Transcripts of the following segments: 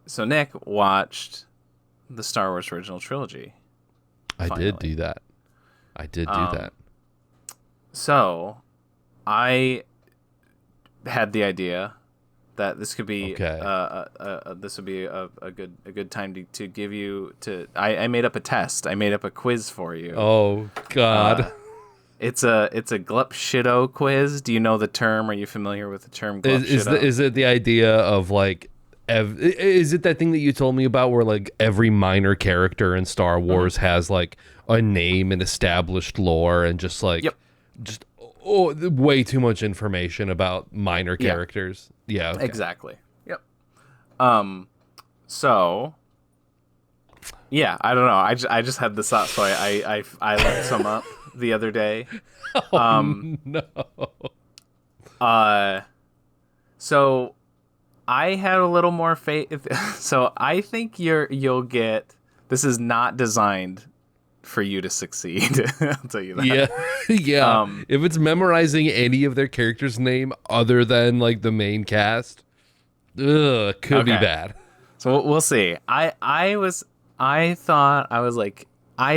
So Nick watched the Star Wars original trilogy. I did do that. So I had the idea that this could be this would be a good time to give you to. I made up a test. I made up a quiz for you. Oh God. It's a Glup Shitto quiz. Do you know the term? Are you familiar with the term Glup Shitto? Is it the idea of like is it that thing that you told me about where like every minor character in Star Wars has like a name and established lore and just like just way too much information about minor characters? Yeah, okay. Exactly. Yep. So yeah, I don't know. I just had this thought, so I looked some up the other day. No. So I had a little more faith. So I think you'll get. This is not designed for you to succeed. I'll tell you that. Yeah. If it's memorizing any of their characters' name other than like the main cast, could be bad. So we'll see. I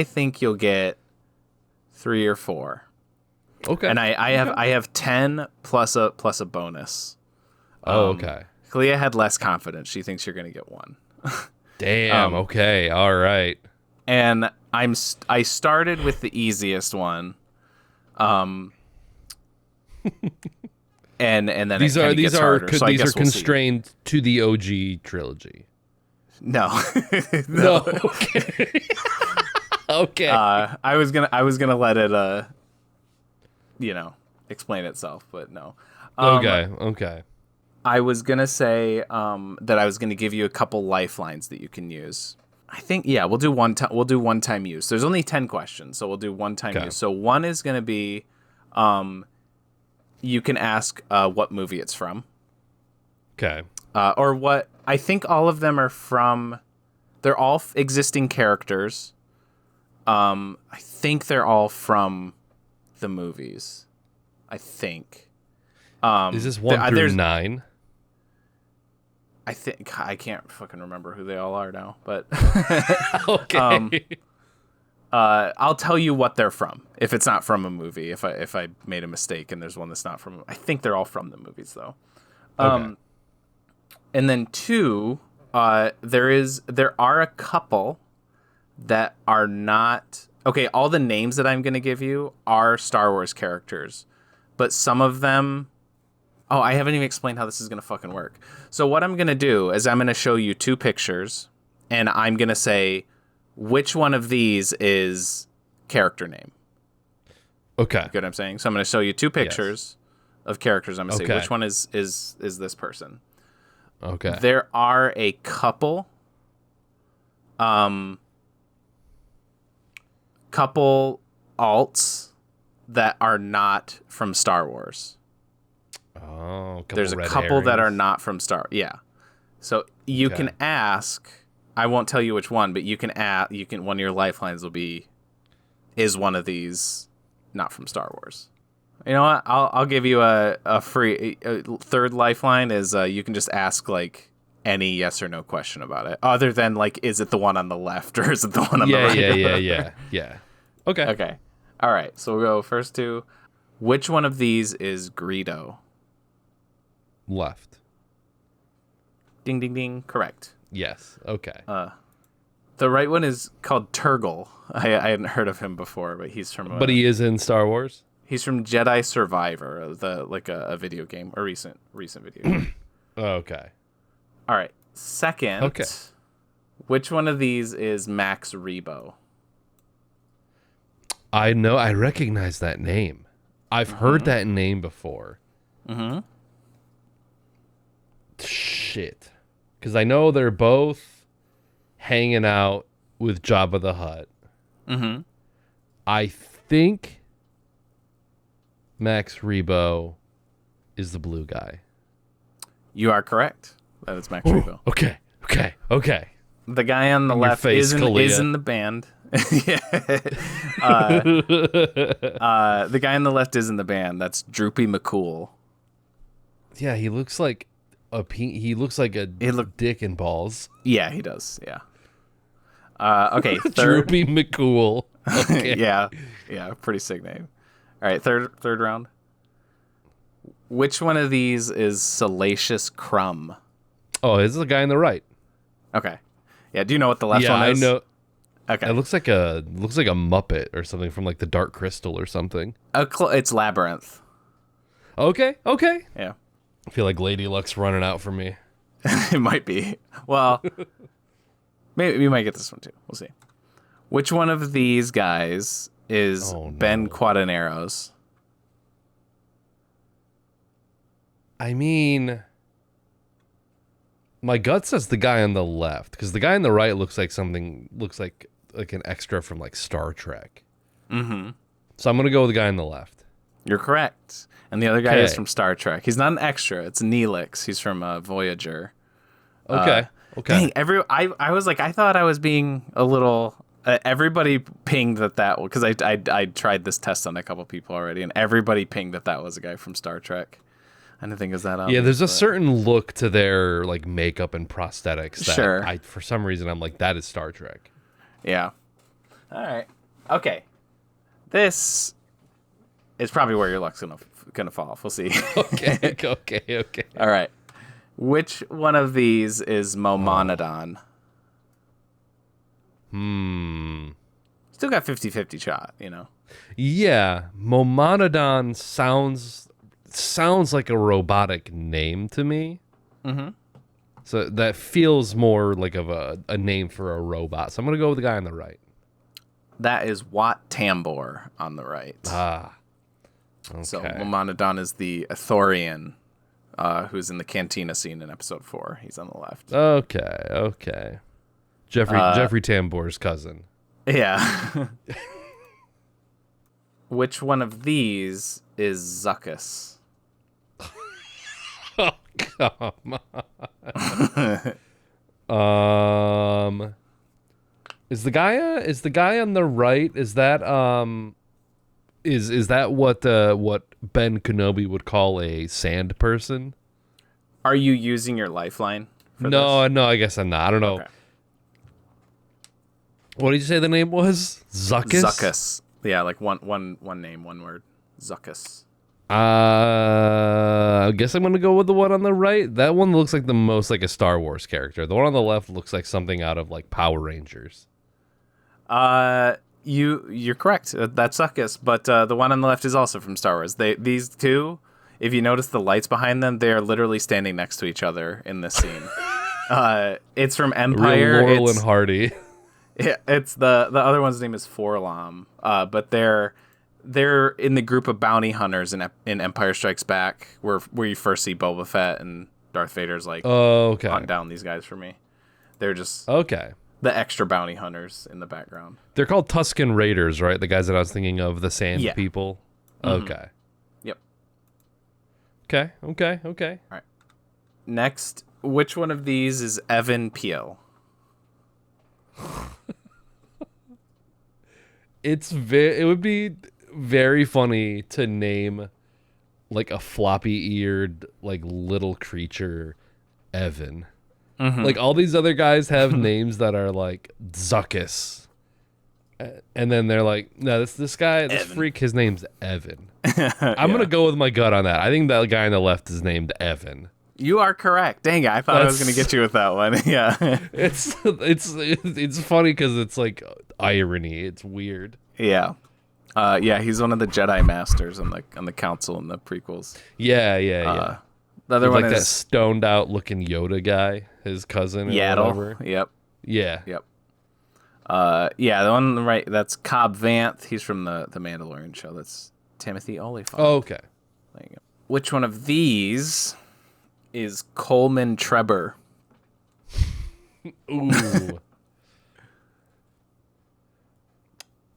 think you'll get 3 or 4. Okay. And I have 10 plus a bonus. Okay. Clea had less confidence. She thinks you're going to get 1. Damn. Okay. All right. And I started with the easiest one. And then these are constrained we'll to the OG trilogy. No. No. Okay. Okay. I was gonna let it explain itself, but no. Okay. I was gonna say that I was gonna give you a couple lifelines that you can use. I think we'll do one time use. There's only 10 questions, so we'll do one time use. So one is gonna be you can ask what movie it's from. Okay. Or what I think all of them are from. They're all existing characters. I think they're all from the movies. I think. Is this 1 through 9? I think I can't fucking remember who they all are now, but okay. I'll tell you what they're from if it's not from a movie. If I made a mistake and there's one that's not from, I think they're all from the movies though. Okay. And then 2, there are a couple that are not okay. All the names that I'm going to give you are Star Wars characters, but some of them. Oh, I haven't even explained how this is going to fucking work. So what I'm going to do is I'm going to show you 2 pictures, and I'm going to say which one of these is character name. Okay. You get what I'm saying? So I'm going to show you 2 pictures of characters. I'm going to say which one is this person. Okay. There are a couple alts that are not from Star Wars. Oh, there's a couple that are not from Star. Yeah, so you can ask. I won't tell you which one, but you can ask. One of your lifelines will be, is one of these not from Star Wars? You know what? I'll give you a free third lifeline. Is you can just ask like any yes or no question about it, other than like, is it the one on the left or is it the one on the right? Yeah. Okay. All right. So we'll go first 2. Which one of these is Greedo? Left. Ding, ding, ding. Correct. Yes. Okay. The right one is called Turgle. I hadn't heard of him before, but he's from. But he is in Star Wars. He's from Jedi Survivor, a video game, a recent video game. Okay. All right. Second. Okay. Which one of these is Max Rebo? I know. I recognize that name. I've heard that name before. Mm-hmm. Shit. Because I know they're both hanging out with Jabba the Hutt. Mm-hmm. I think Max Rebo is the blue guy. You are correct. That is Max Rebo. Okay. The guy on the left is in the band. The guy on the left is in the band. That's Droopy McCool. Yeah, he looks like He looks like a dick and balls. Yeah, he does. Yeah. Okay. Third. Droopy McCool. Okay. Yeah. Pretty sick name. All right. Third round. Which one of these is Salacious Crumb? Oh, this is the guy on the right. Okay. Yeah. Do you know what the left one is? Yeah, I know. Okay. It looks like a Muppet or something from like the Dark Crystal or something. It's Labyrinth. Okay. Yeah. I feel like Lady Luck's running out for me. It might be. Well, maybe we might get this one too. We'll see. Which one of these guys is Ben Quadinaros? I mean, my gut says the guy on the left, because the guy on the right looks like an extra from like Star Trek. Mm-hmm. So I'm gonna go with the guy on the left. You're correct. And the other guy is from Star Trek. He's not an extra. It's Neelix. He's from Voyager. Okay. Dang, I was like, I thought I was being a little. Everybody pinged that because I tried this test on a couple people already, and everybody pinged that was a guy from Star Trek. I didn't think it was that obvious. Yeah, there's a certain look to their like makeup and prosthetics that for some reason I'm like, that is Star Trek. Yeah. All right. Okay. This is probably where your luck's gonna fall off. We'll see. Okay. All right. Which one of these is Momonodon? Still got 50-50 shot, you know. Yeah, Momonodon sounds like a robotic name to me. Mm-hmm. So that feels more like of a name for a robot. So I'm gonna go with the guy on the right. That is Wat Tambor on the right. Okay. So Momonodon is the Athorian, who's in the cantina scene in episode 4. He's on the left. Okay. Jeffrey Tambor's cousin. Yeah. Which one of these is Zuckuss? Oh, come on. Is the guy on the right? Is that is that what Ben Kenobi would call a sand person? Are you using your lifeline for No, this? I guess I'm not. I don't know. Okay. What did you say the name was? Zuckuss? Zuckuss. Yeah, like one name, one word. Zuckuss. I guess I'm gonna go with the one on the right. That one looks like the most like a Star Wars character. The one on the left looks like something out of like Power Rangers. You're correct. That's Zuckuss, but the one on the left is also from Star Wars. These two, if you notice the lights behind them, they are literally standing next to each other in this scene. It's from Empire. Real Laurel and Hardy. Yeah, it's the other one's name is Forlom. But they're in the group of bounty hunters in Empire Strikes Back, where you first see Boba Fett and Darth Vader's like, hunt down these guys for me. They're just the extra bounty hunters in the background. They're called Tusken Raiders, right? The guys that I was thinking of, the Sand people. Mm-hmm. Okay. Yep. Okay. All right. Next, which one of these is Evan Peel? It would be very funny to name like a floppy-eared like little creature Evan. Mm-hmm. Like all these other guys have names that are like Zuckuss, and then they're like, no, this guy, this freak, his name's Evan. I'm gonna go with my gut on that. I think that guy on the left is named Evan. You are correct. Dang it! I thought I was gonna get you with that one. Yeah, it's funny because it's like irony. It's weird. Yeah. He's one of the Jedi Masters on the Council in the prequels. Yeah. The other one like is that stoned out looking Yoda guy, his cousin. Yaddle. Yep. Yeah. Yep. The one on the right, that's Cobb Vanth. He's from the Mandalorian show. That's Timothy Olyphant. Oh, okay. There you go. Which one of these is Coleman Trebor?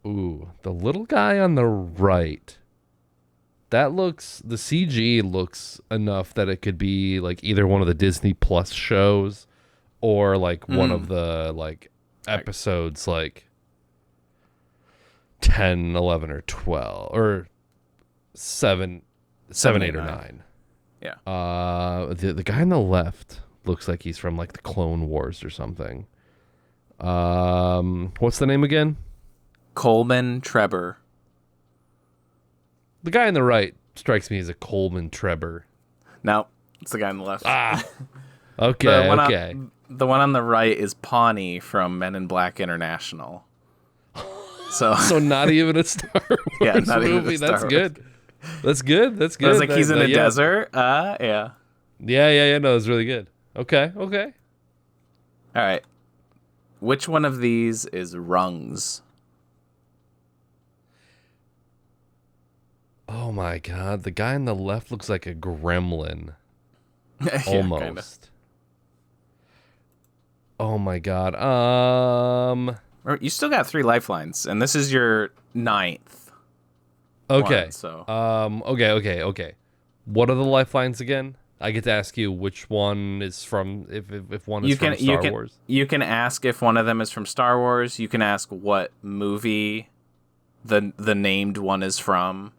Ooh, the little guy on the right. The CG looks enough that it could be like either one of the Disney Plus shows or like one of the like episodes like 10, 11, or 12 or 7, 8, or 9. Yeah. The guy on the left looks like he's from like the Clone Wars or something. What's the name again? Coleman Trebor. The guy on the right strikes me as a Coleman Trebor. No, it's the guy on the left. Okay. The one on the right is Pawnee from Men in Black International. So not even a Star Wars movie. That's good. That's good. I was like, he's in a desert. Yeah. Yeah. No, it's really good. Okay. All right. Which one of these is rungs? Oh my God. The guy on the left looks like a gremlin. Yeah, almost. Kinda. Oh my God. You still got 3 lifelines, and this is your 9th. Okay. One, so. Okay. What are the lifelines again? I get to ask you which one is from, if one is from Star Wars. You can ask if one of them is from Star Wars. You can ask what movie the named one is from.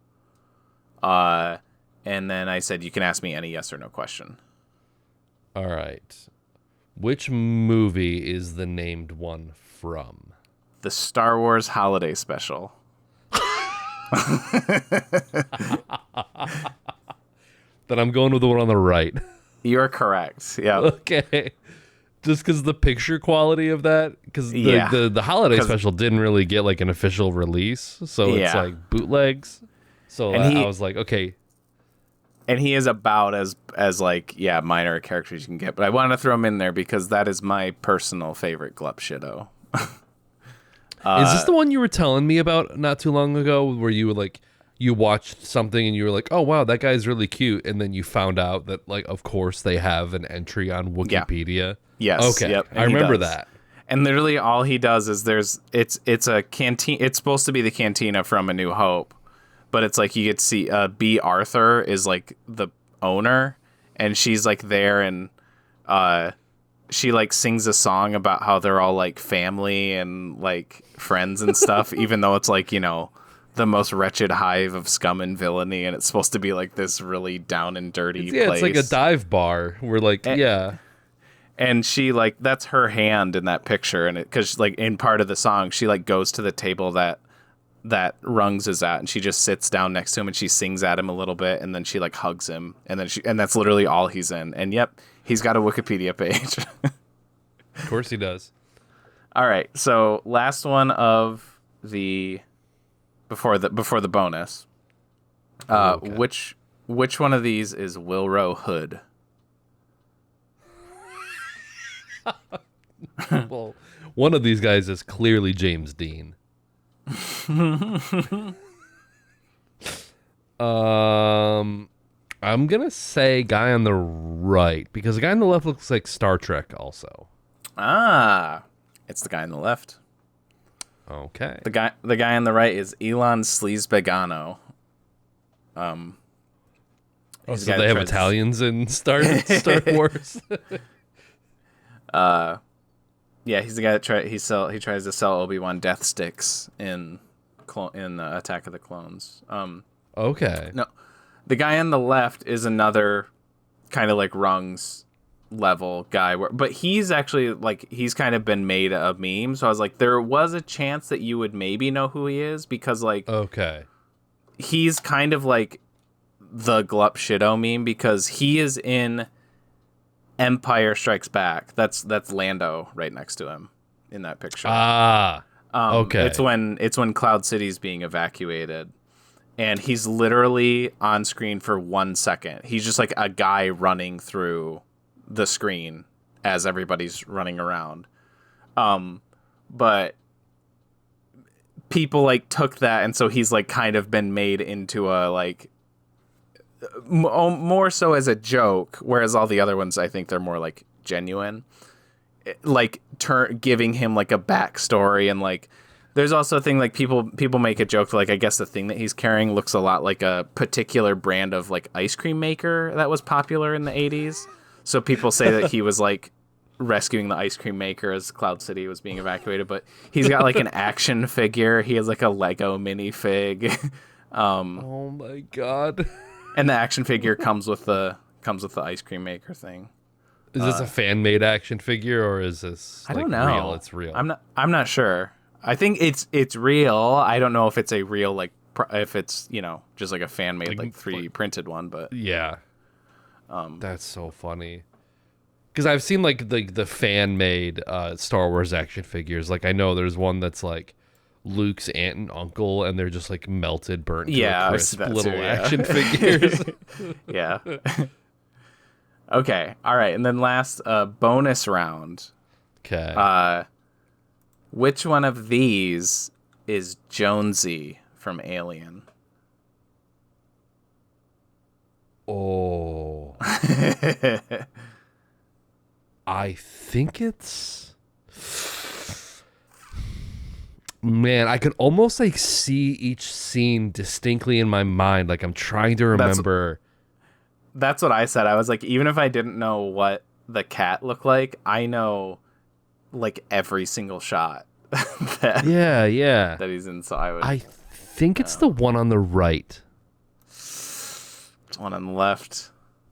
And then I said you can ask me any yes or no question. All right. Which movie is the named one from? The Star Wars Holiday Special. Then I'm going with the one on the right. You're correct. Yeah. Okay. Just because the picture quality of that, because the holiday special didn't really get like an official release, so it's like bootlegs. So I was like, okay. And he is about as like minor a character as you can get, but I wanted to throw him in there because that is my personal favorite Glup Shitto. Is this the one you were telling me about not too long ago, where you were like, you watched something and you were like, oh wow, that guy's really cute, and then you found out that like, of course, they have an entry on Wikipedia. Yeah. Yes. Okay. Yep. I remember that. And literally all he does is it's a canteen. It's supposed to be the cantina from A New Hope, but it's like you get to see B. Arthur is like the owner, and she's like there, and she like sings a song about how they're all like family and like friends and stuff, even though it's like, you know, the most wretched hive of scum and villainy, and it's supposed to be like this really down and dirty place. It's like a dive bar. We're like, And she like, that's her hand in that picture, and because like in part of the song, she like goes to the table that Rungs is at, and she just sits down next to him and she sings at him a little bit, and then she like hugs him, and then that's literally all he's in. And yep, he's got a Wikipedia page. Of course he does. All right, so last one of the before the bonus. Okay. Which one of these is Wilro Hood? Well, one of these guys is clearly James Dean. I'm gonna say guy on the right, because the guy on the left looks like Star Trek also. It's the guy on the left. Okay. The guy on the right is Elon Sleazebagano. So they have Italians in Star Wars. Yeah, he's the guy that he tries to sell Obi-Wan death sticks in Attack of the Clones. Okay. No, the guy on the left is another kind of like Rungs level guy, but he's actually like, he's kind of been made a meme. So I was like, there was a chance that you would maybe know who he is, because like, okay, he's kind of like the Glup Shitto meme, because he is in Empire Strikes Back. That's Lando right next to him in that picture. Okay. It's when Cloud City's being evacuated, and he's literally on screen for 1 second. He's just like a guy running through the screen as everybody's running around. But people like took that, and so he's like kind of been made into a like more so as a joke, whereas all the other ones, I think they're more like genuine, like giving him like a backstory. And like there's also a thing like people make a joke, like I guess the thing that he's carrying looks a lot like a particular brand of like ice cream maker that was popular in the 80s. So people say that he was like rescuing the ice cream maker as Cloud City was being evacuated. But he's got like an action figure. He has like a Lego minifig. Oh my god. And the action figure comes with the Comes with the ice cream maker thing. Is this a fan-made action figure, or is this I don't know. real? It's real. I'm not sure. I think it's real. I don't know if it's a real if it's just like a fan-made 3D printed one, but yeah. That's so funny. Because I've seen like the fan-made Star Wars action figures. Like I know there's one that's like Luke's aunt and uncle, and they're just like melted, burnt to a crisp little action figures. Yeah. Okay. All right. And then last bonus round. Okay. Which one of these is Jonesy from Alien? Oh. I think it's... Man, I can almost like see each scene distinctly in my mind. Like I'm trying to remember. That's what I said. I was like, even if I didn't know what the cat looked like, I know like every single shot that he's in. So I think it's the one on the right. It's the one on the left.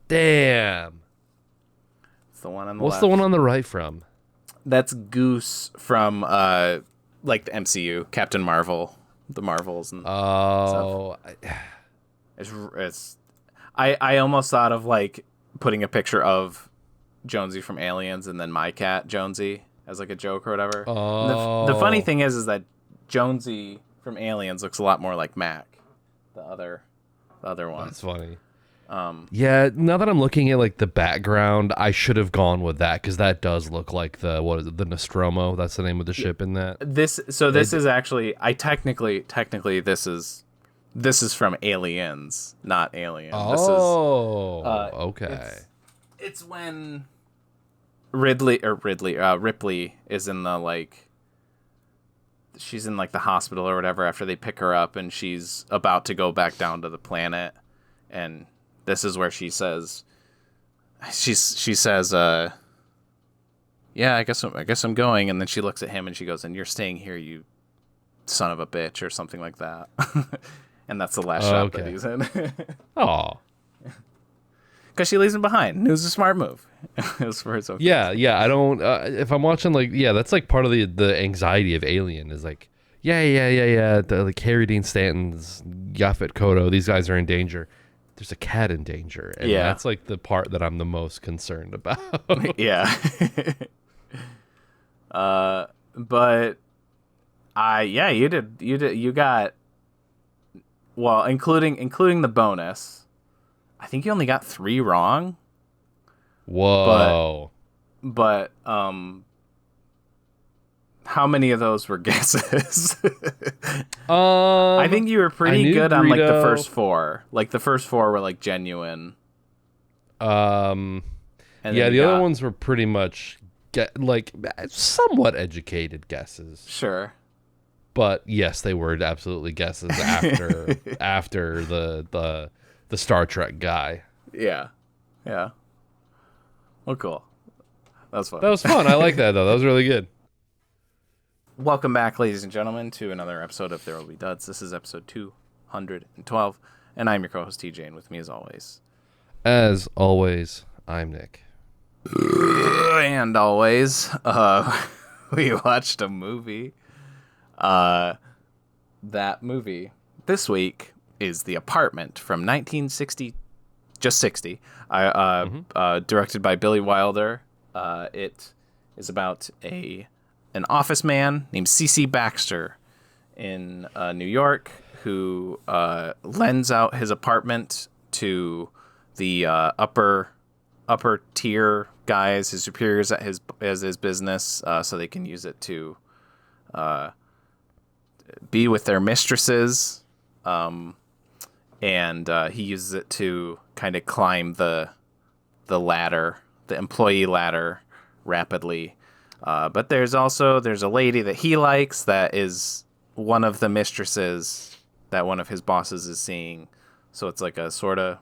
Damn. It's the one on the What's left. the one on the right from? That's Goose from like the MCU, Captain Marvel, the Marvels and stuff. I almost thought of like putting a picture of Jonesy from Aliens and then my cat Jonesy as like a joke or whatever. Oh. The funny thing is that Jonesy from Aliens looks a lot more like Mac, the other one. That's funny. Yeah, now that I'm looking at like the background, I should have gone with that because that does look like the Nostromo. That's the name of the ship in that. This is actually technically this is from Aliens, not Alien. Oh, okay. It's when Ripley is in the she's in like the hospital or whatever after they pick her up and she's about to go back down to the planet, and this is where she says, yeah, I guess I'm going, and then she looks at him and she goes, and you're staying here, you son of a bitch, or something like that. And that's the last shot that he's in. Oh. Because she leaves him behind. It was a smart move. It was for his own. Yeah. I don't. If I'm watching, that's like part of the anxiety of Alien is like, yeah. Like Harry Dean Stanton's, Yaphet Kotto, these guys are in danger. There's a cat in danger, and that's like the part that I'm the most concerned about. Yeah. But you got. Well, including the bonus, I think you only got 3 wrong. Whoa. But how many of those were guesses? I think you were pretty good on like the first 4. Like the first 4 were like genuine. And the other ones were pretty much somewhat educated guesses. Sure. But yes, they were absolutely guesses after the Star Trek guy. Yeah. Well, cool. That was fun. That was fun. I like that though. That was really good. Welcome back, ladies and gentlemen, to another episode of ThereWillBeDuds. This is episode 212, and I'm your co-host TJ, and with me as always, I'm Nick. And always, we watched a movie. That movie this week is The Apartment from 1960, just 60. Directed by Billy Wilder. It is about an office man named C.C. Baxter in New York who lends out his apartment to the upper tier guys, his superiors at his business, so they can use it to be with their mistresses, and he uses it to kind of climb the ladder, the employee ladder, rapidly. But there's a lady that he likes that is one of the mistresses that one of his bosses is seeing. So it's like a sort of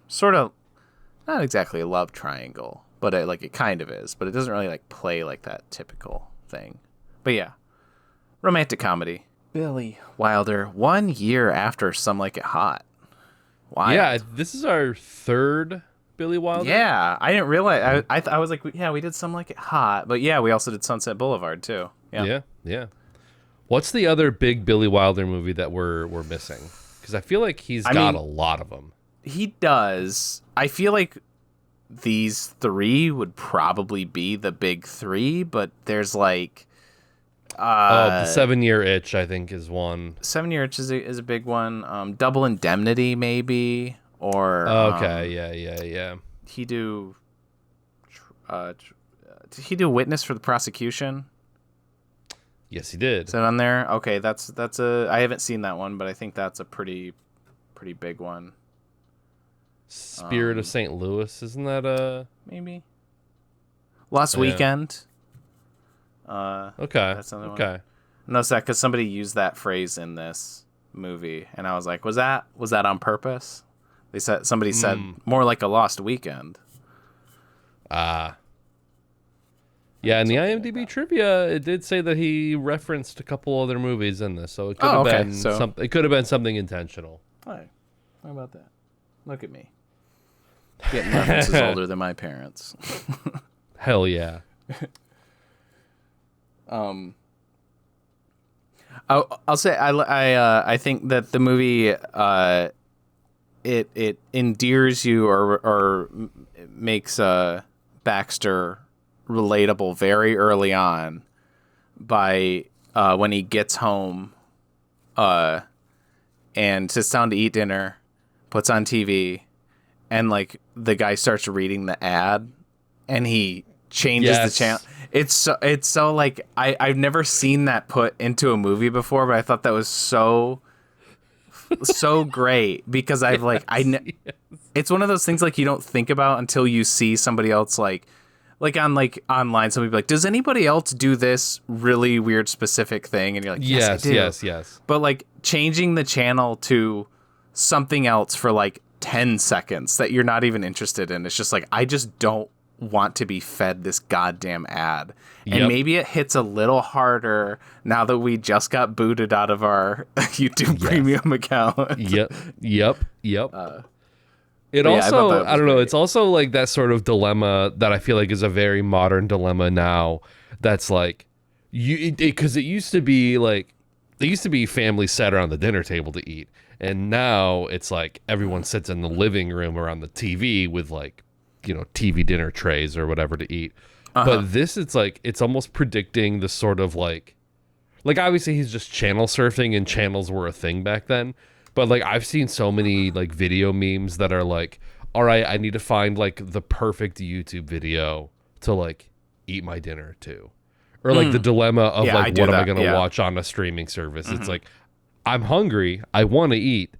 not exactly a love triangle, but it kind of is. But it doesn't really like play like that typical thing. But yeah, romantic comedy. Billy Wilder, 1 year after Some Like It Hot. Wild. Yeah, this is our third Billy Wilder? Yeah, I didn't realize. I was like, yeah, we did Some Like It Hot, but yeah, we also did Sunset Boulevard too. Yeah. What's the other big Billy Wilder movie that we're missing? Because I feel like he's got a lot of them. He does. I feel like these three would probably be the big three, but there's like the 7 Year Itch, I think, is one. 7 Year Itch is a big one. Double Indemnity, maybe, or okay, yeah. He do did he do Witness for the Prosecution? Yes, he did. Is that on there? Okay, that's a. I haven't seen that one, but I think that's a pretty big one. Spirit of St. Louis, isn't that a maybe? Lost Weekend. Okay. That's another okay. one. Notice that because somebody used that phrase in this movie, and I was like, was that on purpose? They said somebody said more like a Lost Weekend. Yeah, in the IMDb trivia, it did say that he referenced a couple other movies in this, so it could have been something. It could have been something intentional. All right, how about that? Look at me, getting references older than my parents. Hell yeah. I'll say I think that the movie it endears you or makes Baxter relatable very early on by when he gets home and sits down to eat dinner, puts on TV, and like the guy starts reading the ad and he changes the channel. It's so like I've never seen that put into a movie before, but I thought that was so great because it's one of those things like you don't think about until you see somebody else like on online somebody be like, does anybody else do this really weird specific thing? And you're like, yes, I do. Yes. But like changing the channel to something else for like 10 seconds that you're not even interested in. It's just like, I just don't want to be fed this goddamn ad. And maybe it hits a little harder now that we just got booted out of our YouTube premium account. Yep. It also, I don't know, it's also like that sort of dilemma that I feel like is a very modern dilemma now. That's like, because it used to be like, there used to be families sat around the dinner table to eat. And now it's like everyone sits in the living room around the TV with like, TV dinner trays or whatever to eat. But this, it's like, it's almost predicting the sort of like obviously he's just channel surfing and channels were a thing back then. But like I've seen so many like video memes that are like, all right, I need to find like the perfect YouTube video to like eat my dinner to. Or like the dilemma of like, what am I going to watch on a streaming service? It's like, I'm hungry, I want to eat,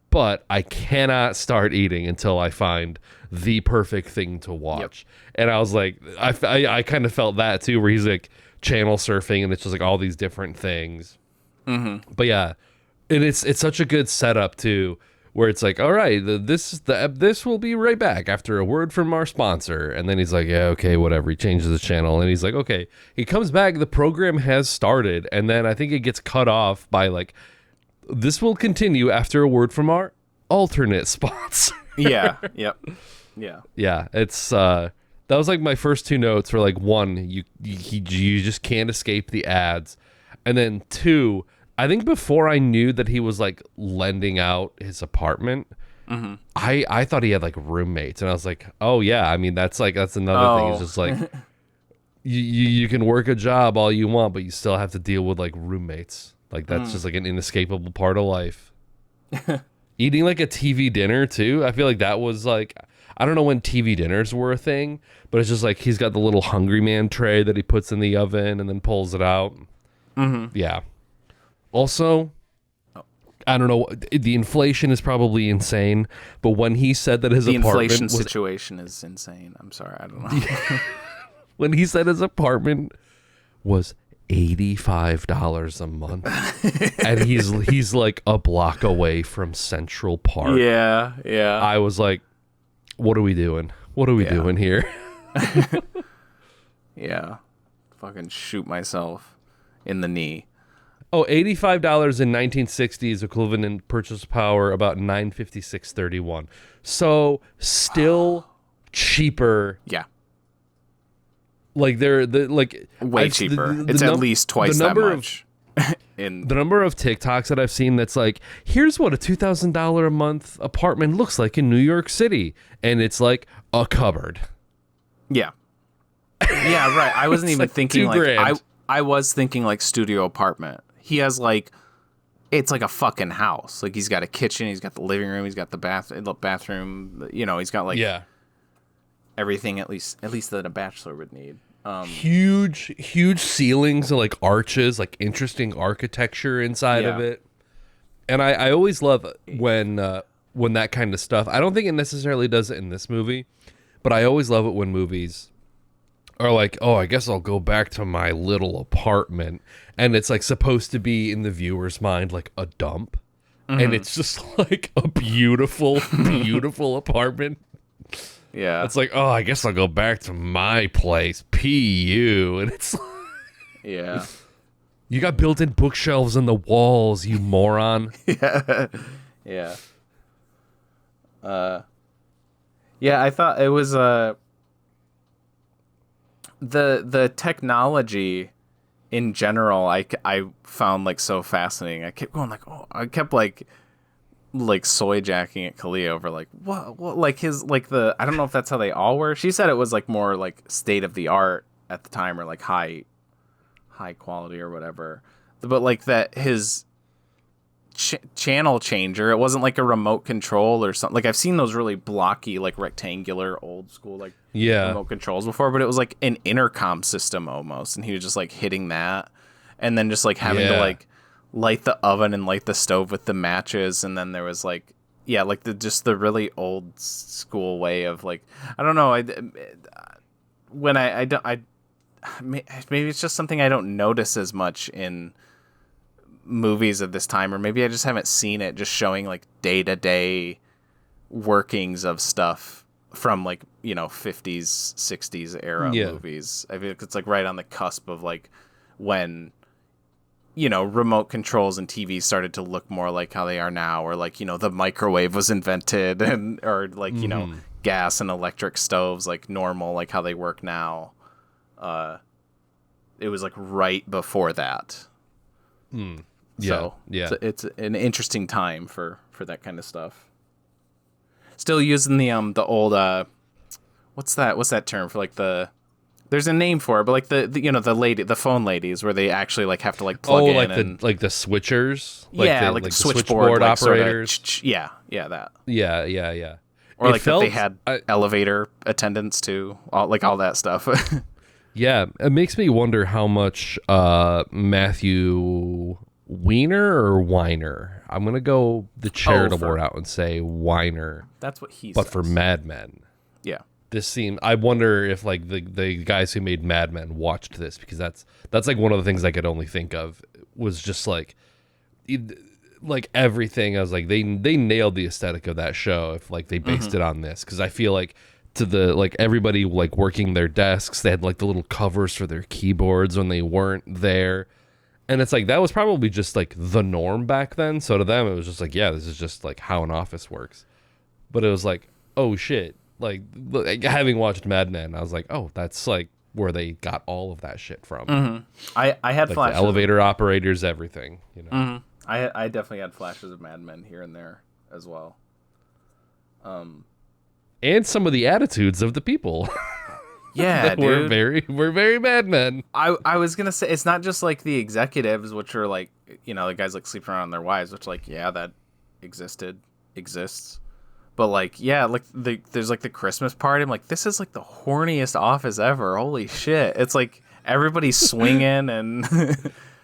but I cannot start eating until I find the perfect thing to watch. And I was like, I kind of felt that too, where he's like channel surfing and it's just like all these different things. But yeah, and it's such a good setup too, where it's like, all right, this will be right back after a word from our sponsor. And then he's like, yeah, okay, whatever. He changes the channel and he's like, okay. He comes back, the program has started, and then I think it gets cut off by like, this will continue after a word from our alternate sponsor. Yeah. It's that was like my first two notes were like, one, you just can't escape the ads, and then two, I think before I knew that he was like lending out his apartment, I thought he had like roommates, and I was like, oh yeah, I mean that's another thing. It's just like you can work a job all you want, but you still have to deal with like roommates. Like that's just like an inescapable part of life. Eating like a TV dinner too. I feel like that was like, I don't know when TV dinners were a thing, but it's just like he's got the little Hungry Man tray that he puts in the oven and then pulls it out. Yeah. Also, I don't know, the inflation is probably insane, but when he said that his apartment inflation situation is insane. I'm sorry, I don't know. When he said his apartment was $85 a month and he's like a block away from Central Park. Yeah. I was like, what are we doing? What are we doing here? Yeah. Fucking shoot myself in the knee. Oh, $85 in 1960 is equivalent in purchase power about $956.31. So still cheaper. Yeah. Like way cheaper. It's at least twice that much. The number of TikToks that I've seen that's like, here's what a $2,000 a month apartment looks like in New York City, and it's like a cupboard. Yeah. Yeah, right. I wasn't even like thinking $2,000. I was thinking like studio apartment. He has like, it's like a fucking house. Like he's got a kitchen, he's got the living room, he's got the bathroom. You know, he's got like everything at least that a bachelor would need. Huge ceilings and like arches, like interesting architecture inside of it. And I always love when that kind of stuff. I don't think it necessarily does it in this movie, but I always love it when movies are like, oh, I guess I'll go back to my little apartment, and it's like supposed to be in the viewer's mind like a dump, and it's just like a beautiful apartment. Yeah. It's like, oh, I guess I'll go back to my place, PU. And it's like, yeah. You got built-in bookshelves in the walls, you moron. Yeah. Yeah. Yeah, I thought it was the technology in general I found like so fascinating. I kept going like, oh, I kept like soy jacking at Kalia over like what like his like the I don't know if that's how they all were. She said it was like more like state of the art at the time, or like high quality or whatever. But like that his channel changer, it wasn't like a remote control or something. Like I've seen those really blocky like rectangular old school like remote controls before, but it was like an intercom system almost, and he was just like hitting that, and then just like having to like light the oven and light the stove with the matches, and then there was like like the really old school way of like, I don't know, maybe it's just something I don't notice as much in movies of this time, or maybe I just haven't seen it, just showing like day-to-day workings of stuff from like, you know, 50s 60s era movies. I feel like it's like right on the cusp of like when, you know, remote controls and TVs started to look more like how they are now, or like, you know, the microwave was invented, and or like, you know, gas and electric stoves like normal, like how they work now. It was like right before that. So it's an interesting time for that kind of stuff. Still using the old what's that term for like there's a name for it, but like the you know, the phone ladies where they actually like have to like plug in, like and the switchers, like the switchboard like, operators. Sorta, that. Yeah. Or like that they had elevator attendants too, all that stuff. Yeah, it makes me wonder how much Matthew Weiner or Weiner. I'm gonna go the charitable route and say Weiner. That's what he but says. For Mad Men. Yeah. This seemed. I wonder if like the guys who made Mad Men watched this, because that's like one of the things I could only think of was just like everything. I was like, they nailed the aesthetic of that show if like they based it on this, because I feel like to the like everybody like working their desks, they had like the little covers for their keyboards when they weren't there. And it's like, that was probably just like the norm back then. So to them, it was just like, yeah, this is just like how an office works. But it was like, oh shit. Like having watched Mad Men, I was like, oh, that's like where they got all of that shit from. I had like flashes. The elevator operators, everything, you know. I definitely had flashes of Mad Men here and there as well. And some of the attitudes of the people. Yeah, dude. We're very Mad Men. I was gonna say, it's not just like the executives, which are like, you know, the guys like sleeping around their wives, which like, yeah, that exists. But like, yeah, like there's like the Christmas party. I'm like, this is like the horniest office ever. Holy shit! It's like everybody's swinging and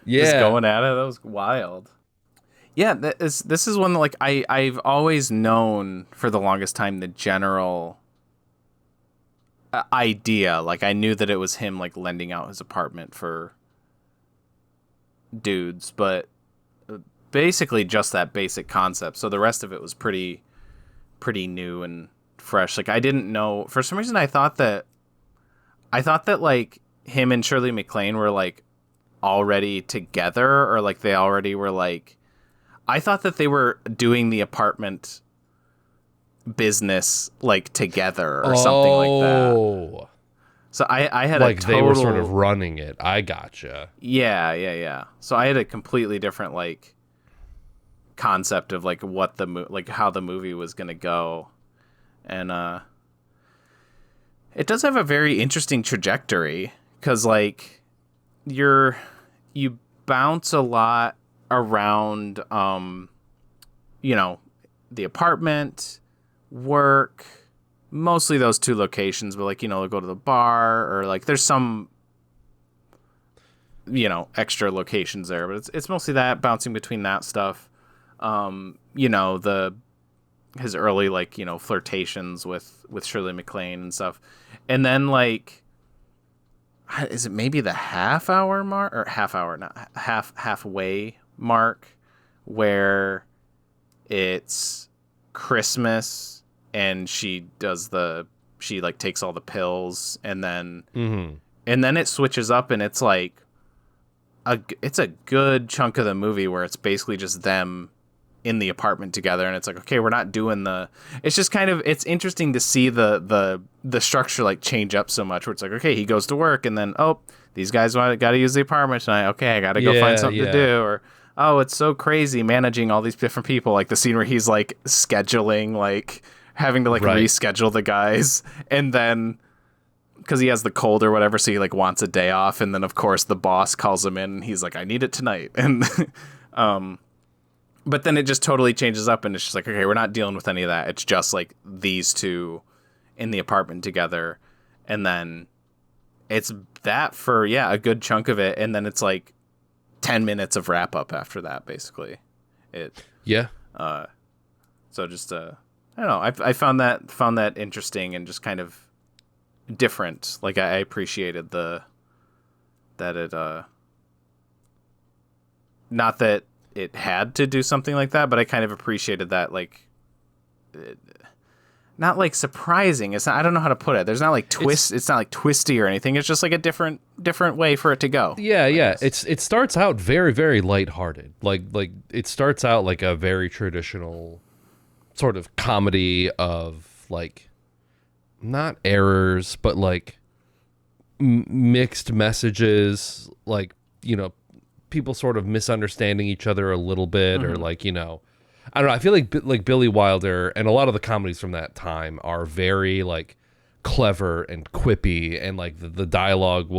just going at it. That was wild. Yeah, this is one that like I've always known for the longest time the general idea. Like I knew that it was him like lending out his apartment for dudes, but basically just that basic concept. So the rest of it was pretty new and fresh. Like I didn't know, for some reason I thought that like him and Shirley MacLaine were like already together, or like they already were like, I thought that they were doing the apartment business like together or something like that. So I had like a total, they were sort of running it. I gotcha. Yeah. So I had a completely different like concept of like what like how the movie was gonna go, and it does have a very interesting trajectory because like you bounce a lot around, you know, the apartment, work, mostly those two locations, but like, you know, go to the bar, or like there's some, you know, extra locations there, but it's mostly that, bouncing between that stuff. You know, his early like, you know, flirtations with Shirley MacLaine and stuff. And then like, is it maybe the halfway mark where it's Christmas and she like takes all the pills, and then it switches up, and it's like it's a good chunk of the movie where it's basically just them in the apartment together, and it's like, okay, we're not doing it's just kind of, it's interesting to see the structure like change up so much, where it's like, okay, he goes to work, and then, oh, these guys got to use the apartment tonight, okay, I got to go find something to do, or oh, it's so crazy managing all these different people, like the scene where he's like scheduling, like having to like reschedule the guys, and then because he has the cold or whatever, so he like wants a day off, and then of course the boss calls him in, and he's like, I need it tonight, and but then it just totally changes up, and it's just like, okay, we're not dealing with any of that. It's just like these two in the apartment together. And then it's that for, a good chunk of it. And then it's like 10 minutes of wrap up after that, basically. So just, I don't know. I found that interesting and just kind of different. Like I appreciated that it, not that it had to do something like that, but I kind of appreciated that, like, not like surprising. It's not, I don't know how to put it. There's not like twist. It's not like twisty or anything. It's just like a different way for it to go. Yeah. It starts out very, very lighthearted. Like it starts out like a very traditional sort of comedy of like not errors, but like mixed messages, like, you know, people sort of misunderstanding each other a little bit, or like, you know, I don't know. I feel like Billy Wilder and a lot of the comedies from that time are very like clever and quippy, and like the dialogue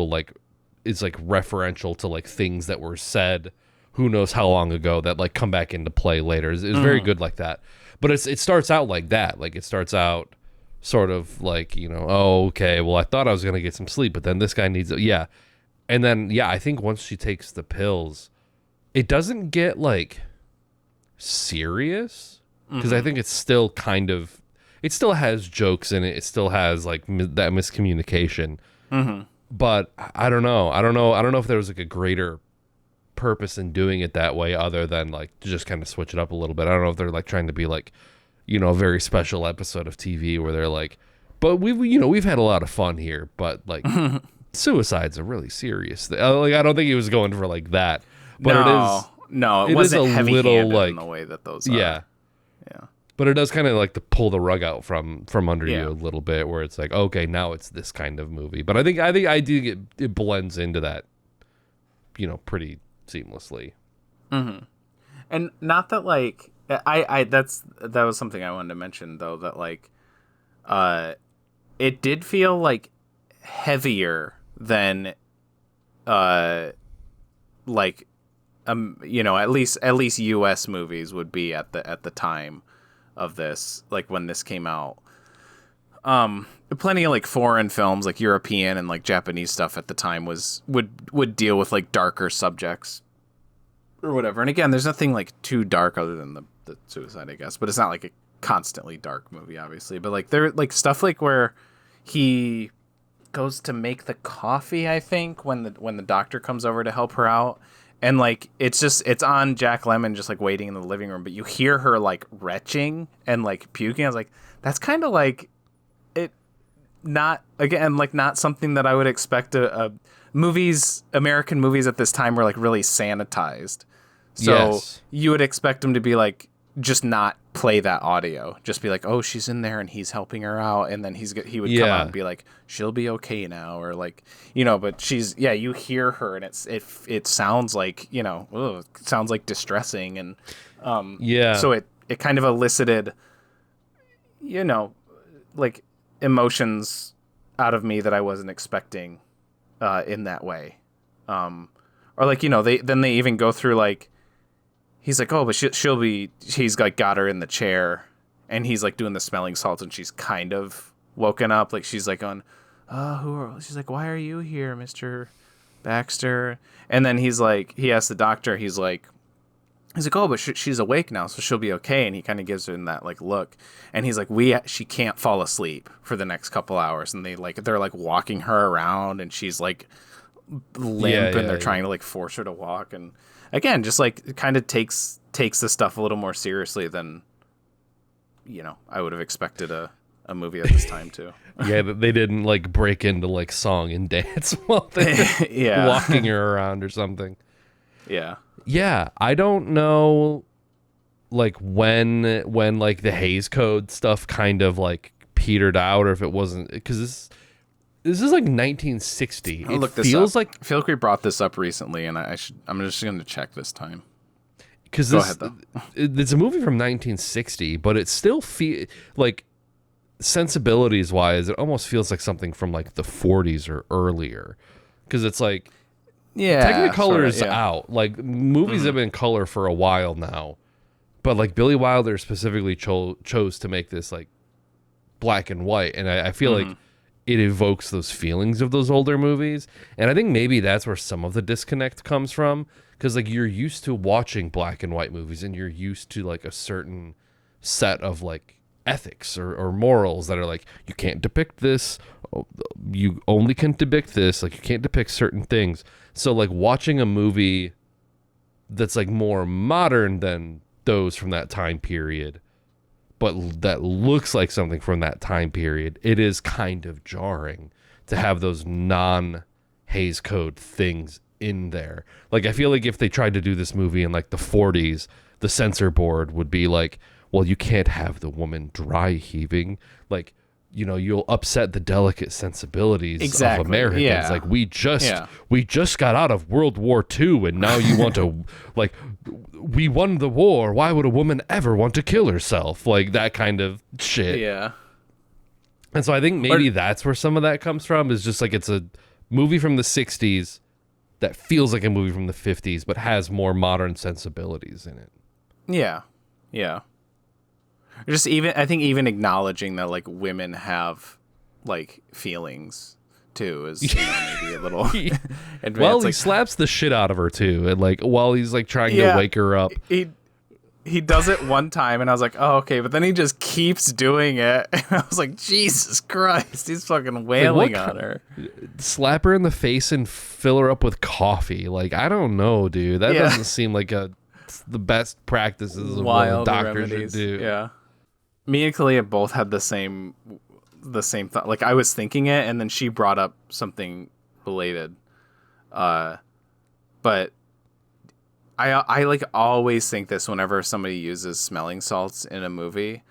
is like referential to like things that were said who knows how long ago that like come back into play later. It's very good like that. But it starts out like that. Like it starts out sort of like, you know, oh, okay, well, I thought I was gonna get some sleep, but then this guy needs and then, I think once she takes the pills, it doesn't get, like, serious. Because I think it's still kind of... It still has jokes in it. It still has, like, that miscommunication. But I don't know. I don't know if there was, like, a greater purpose in doing it that way other than, like, to just kind of switch it up a little bit. I don't know if they're, like, trying to be, like, you know, a very special episode of TV where they're like, but we've had a lot of fun here, but, like... Suicide's a really serious thing. Like, I don't think he was going for like that, but it wasn't heavy-handed like, in the way that those are. Yeah. But it does kind of like to pull the rug out from under you a little bit, where it's like, okay, now it's this kind of movie. But I think I do get it blends into that, you know, pretty seamlessly. And not that like that was something I wanted to mention though, that like, it did feel like heavier than like you know, at least US movies would be at the time of this, like when this came out. Plenty of like foreign films, like European and like Japanese stuff at the time would deal with like darker subjects or whatever. And again, there's nothing like too dark other than the suicide, I guess, but it's not like a constantly dark movie, obviously. But like there like stuff like where he goes to make the coffee, I think, when the doctor comes over to help her out, and like it's on Jack Lemmon just like waiting in the living room, but you hear her like retching and like puking. I was like, that's kind of like it, not again like not something that I would expect a American movies at this time were like really sanitized. So Yes. you would expect them to be like, just not play that audio. Just be like, oh, she's in there and he's helping her out. And then he would come out and be like, she'll be okay now. Or like, but you hear her and it sounds like, it sounds like distressing. And so it kind of elicited, like emotions out of me that I wasn't expecting in that way. Or like, they even go through like, he's like, oh, but he's like got her in the chair and he's like doing the smelling salts and she's kind of woken up. Like she's like on, she's like, why are you here, Mr. Baxter? And then he's like, he asks the doctor, he's like, oh, but she's awake now, so she'll be okay. And he kind of gives her that like look, and he's like, she can't fall asleep for the next couple hours. And they're like walking her around and she's like limp and they're trying to like force her to walk. And again, just like it kind of takes the stuff a little more seriously than, I would have expected a movie at this time too. Yeah, they didn't like break into like song and dance while they're walking her around or something. Yeah. Yeah, I don't know like when like the Hays Code stuff kind of like petered out, or if it wasn't, because this is like 1960. I'll look this up. I feel like we brought this up recently, and I'm just going to check this time. Because Go ahead, though. It's a movie from 1960, but it still like sensibilities wise, it almost feels like something from like the 40s or earlier. Because it's like, Technicolor is out. Like movies have been in color for a while now, but like Billy Wilder specifically chose to make this like black and white, and I feel like it evokes those feelings of those older movies. And I think maybe that's where some of the disconnect comes from, because like you're used to watching black and white movies and you're used to like a certain set of like ethics or morals that are like, you can't depict this, you only can depict this, like you can't depict certain things. So like watching a movie that's like more modern than those from that time period, but that looks like something from that time period, it is kind of jarring to have those non-Hays Code things in there. Like I feel like if they tried to do this movie in like the 40s, the censor board would be like, well, you can't have the woman dry heaving. Like, you'll upset the delicate sensibilities of Americans. Yeah. Like we just got out of World War II, and now you want to like, we won the war. Why would a woman ever want to kill herself? Like that kind of shit. Yeah. And so I think maybe that's where some of that comes from, is just like it's a movie from the 60s that feels like a movie from the 50s, but has more modern sensibilities in it. Yeah. Yeah. Just I think even acknowledging that like women have like feelings too is maybe a little advanced. Well, he slaps the shit out of her too, and like while he's like trying to wake her up. He does it one time, and I was like, oh, okay, but then he just keeps doing it, and I was like, Jesus Christ, he's fucking wailing on her. Slap her in the face and fill her up with coffee. Like, I don't know, dude. That doesn't seem like the best practices of what a doctor should do. Yeah. Me and Kalia both had the same thought. Like I was thinking it, and then she brought up something related. But I like always think this whenever somebody uses smelling salts in a movie.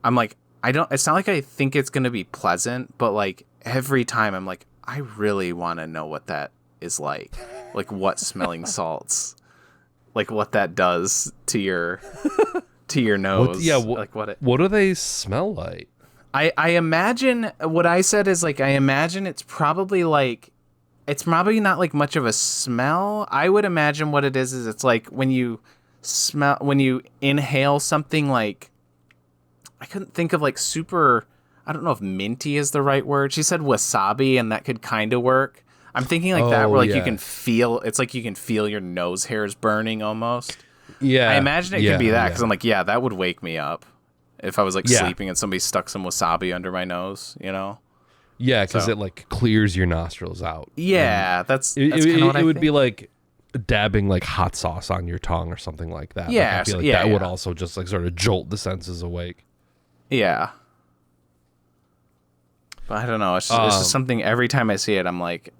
I'm like, it's not like I think it's gonna be pleasant, but like every time I'm like, I really want to know what that is like what smelling salts, like what that does to your nose. What do they smell like? I imagine what I said is like, I imagine it's probably not like much of a smell. I would imagine what it is it's like when you inhale something like, I couldn't think of like super, I don't know if minty is the right word. She said wasabi, and that could kind of work. I'm thinking like that, where like you can feel your nose hairs burning almost. Yeah, I imagine it could be that, because I'm like, that would wake me up if I was like sleeping and somebody stuck some wasabi under my nose, Yeah, because it like clears your nostrils out. Yeah, that's kind of what I would think. be like dabbing like hot sauce on your tongue or something like that. Yeah, like, I feel like that would also just like sort of jolt the senses awake. Yeah. But I don't know. It's just something, every time I see it, I'm like,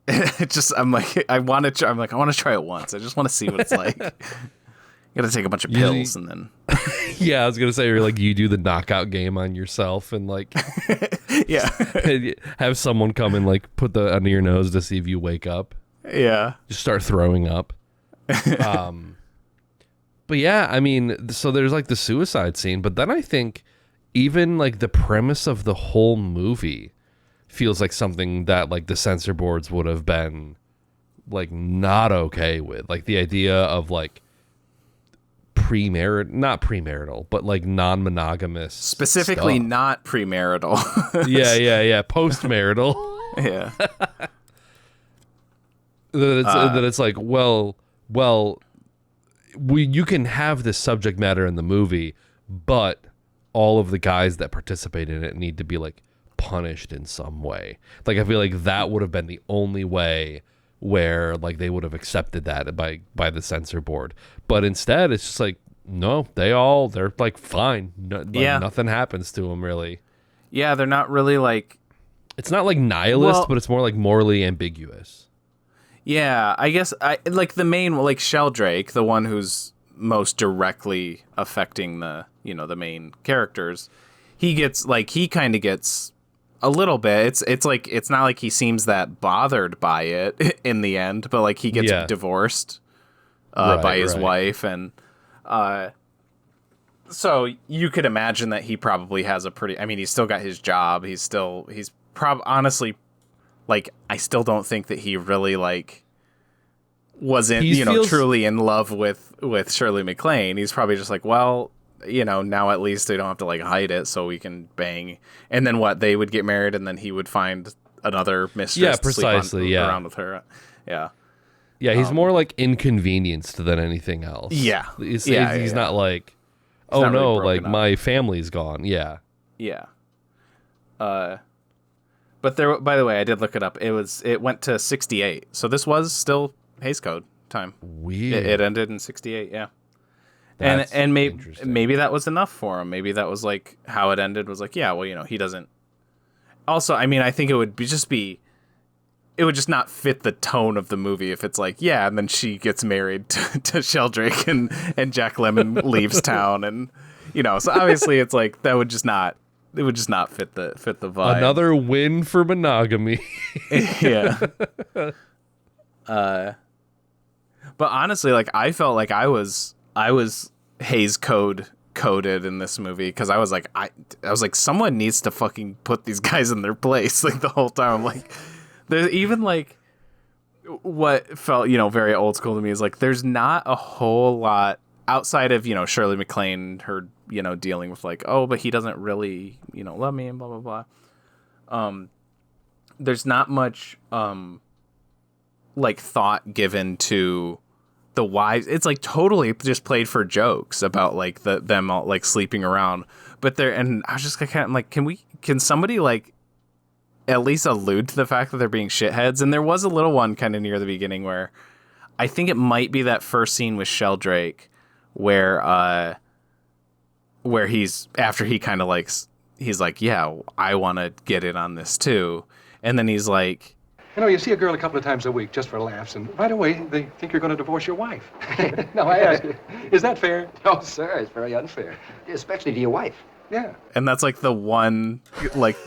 It just I'm like I want to try it once. I just want to see what it's like. You got to take a bunch of pills and then. Yeah, I was gonna say, you're like, you do the knockout game on yourself and like, yeah, have someone come and like put the under your nose to see if you wake up. Yeah, just start throwing up. But yeah, I mean, so there's like the suicide scene, but then I think even like the premise of the whole movie feels like something that like the censor boards would have been like not okay with, like the idea of like not premarital, but like non-monogamous, specifically stuff. Not premarital. yeah, postmarital. Yeah. that it's like, well, you can have this subject matter in the movie, but all of the guys that participate in it need to be like punished in some way. Like I feel like that would have been the only way where like they would have accepted that by the censor board. But instead it's just like, no, they're like fine. Nothing happens to them really. Yeah, they're not really like, it's not like nihilist, but it's more like morally ambiguous. Yeah, I guess I like the main, like Sheldrake, the one who's most directly affecting the main characters. He kind of gets a little bit. It's like, it's not like he seems that bothered by it in the end, but like he gets divorced by his wife, and so you could imagine that he probably has he's still got his job. Honestly, like, I still don't think that he really like wasn't truly in love with Shirley MacLaine. He's probably just like, well, now at least they don't have to like hide it, so we can bang. And then they would get married, and then he would find another mistress. Yeah, precisely. Around with her. Yeah. Yeah, he's more like inconvenienced than anything else. Yeah. He's yeah. not like, oh not no, really like up. my family's gone. Yeah. Yeah. But there, by the way, I did look it up. It went to 68. So this was still Hays Code time. Weird. It ended in 68, yeah. That's and maybe that was enough for him. Maybe that was like how it ended, was like, yeah, well, he doesn't. Also, I mean, I think it would it would just not fit the tone of the movie if it's like, yeah, and then she gets married to Sheldrake and Jack Lemmon leaves town, and so obviously it's like that would just not fit the vibe. Another win for monogamy. Yeah. But honestly, like I felt like I was Hays coded in this movie, because I was like someone needs to fucking put these guys in their place. Like the whole time I'm like, there's even like what felt very old school to me is like there's not a whole lot outside of Shirley MacLaine, her dealing with like, oh, but he doesn't really love me and blah blah blah. There's not much like thought given to the wives. It's like totally just played for jokes about like them all like sleeping around. But and I was just kind of like, can somebody like at least allude to the fact that they're being shitheads? And there was a little one kind of near the beginning where I think it might be that first scene with Sheldrake where he's, after he kind of like, he's like, yeah, I want to get in on this too. And then he's like, you see a girl a couple of times a week just for laughs, and right away they think you're going to divorce your wife. Now I ask you, is that fair? No, sir, it's very unfair, especially to your wife. Yeah. And that's like the one, like,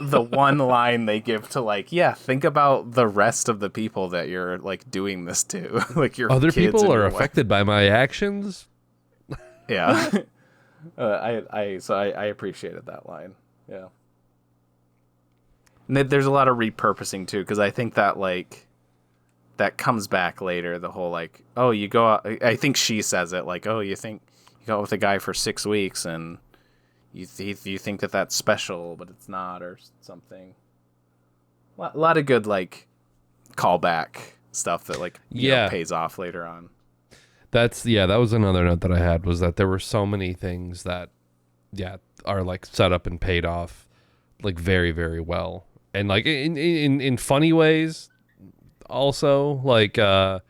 the one line they give to like, yeah, think about the rest of the people that you're like doing this to. Like your other kids people and are your wife. affected by my actions. Yeah. I appreciated that line. Yeah. And there's a lot of repurposing too, because I think that like that comes back later. The whole like, oh, you go out, I think she says it like, oh, you think you go out with a guy for 6 weeks and you think that that's special, but it's not, or something. A lot of good like callback stuff that like pays off later on. That was another note that I had, was that there were so many things that are like set up and paid off like very, very well, and like in funny ways also, like the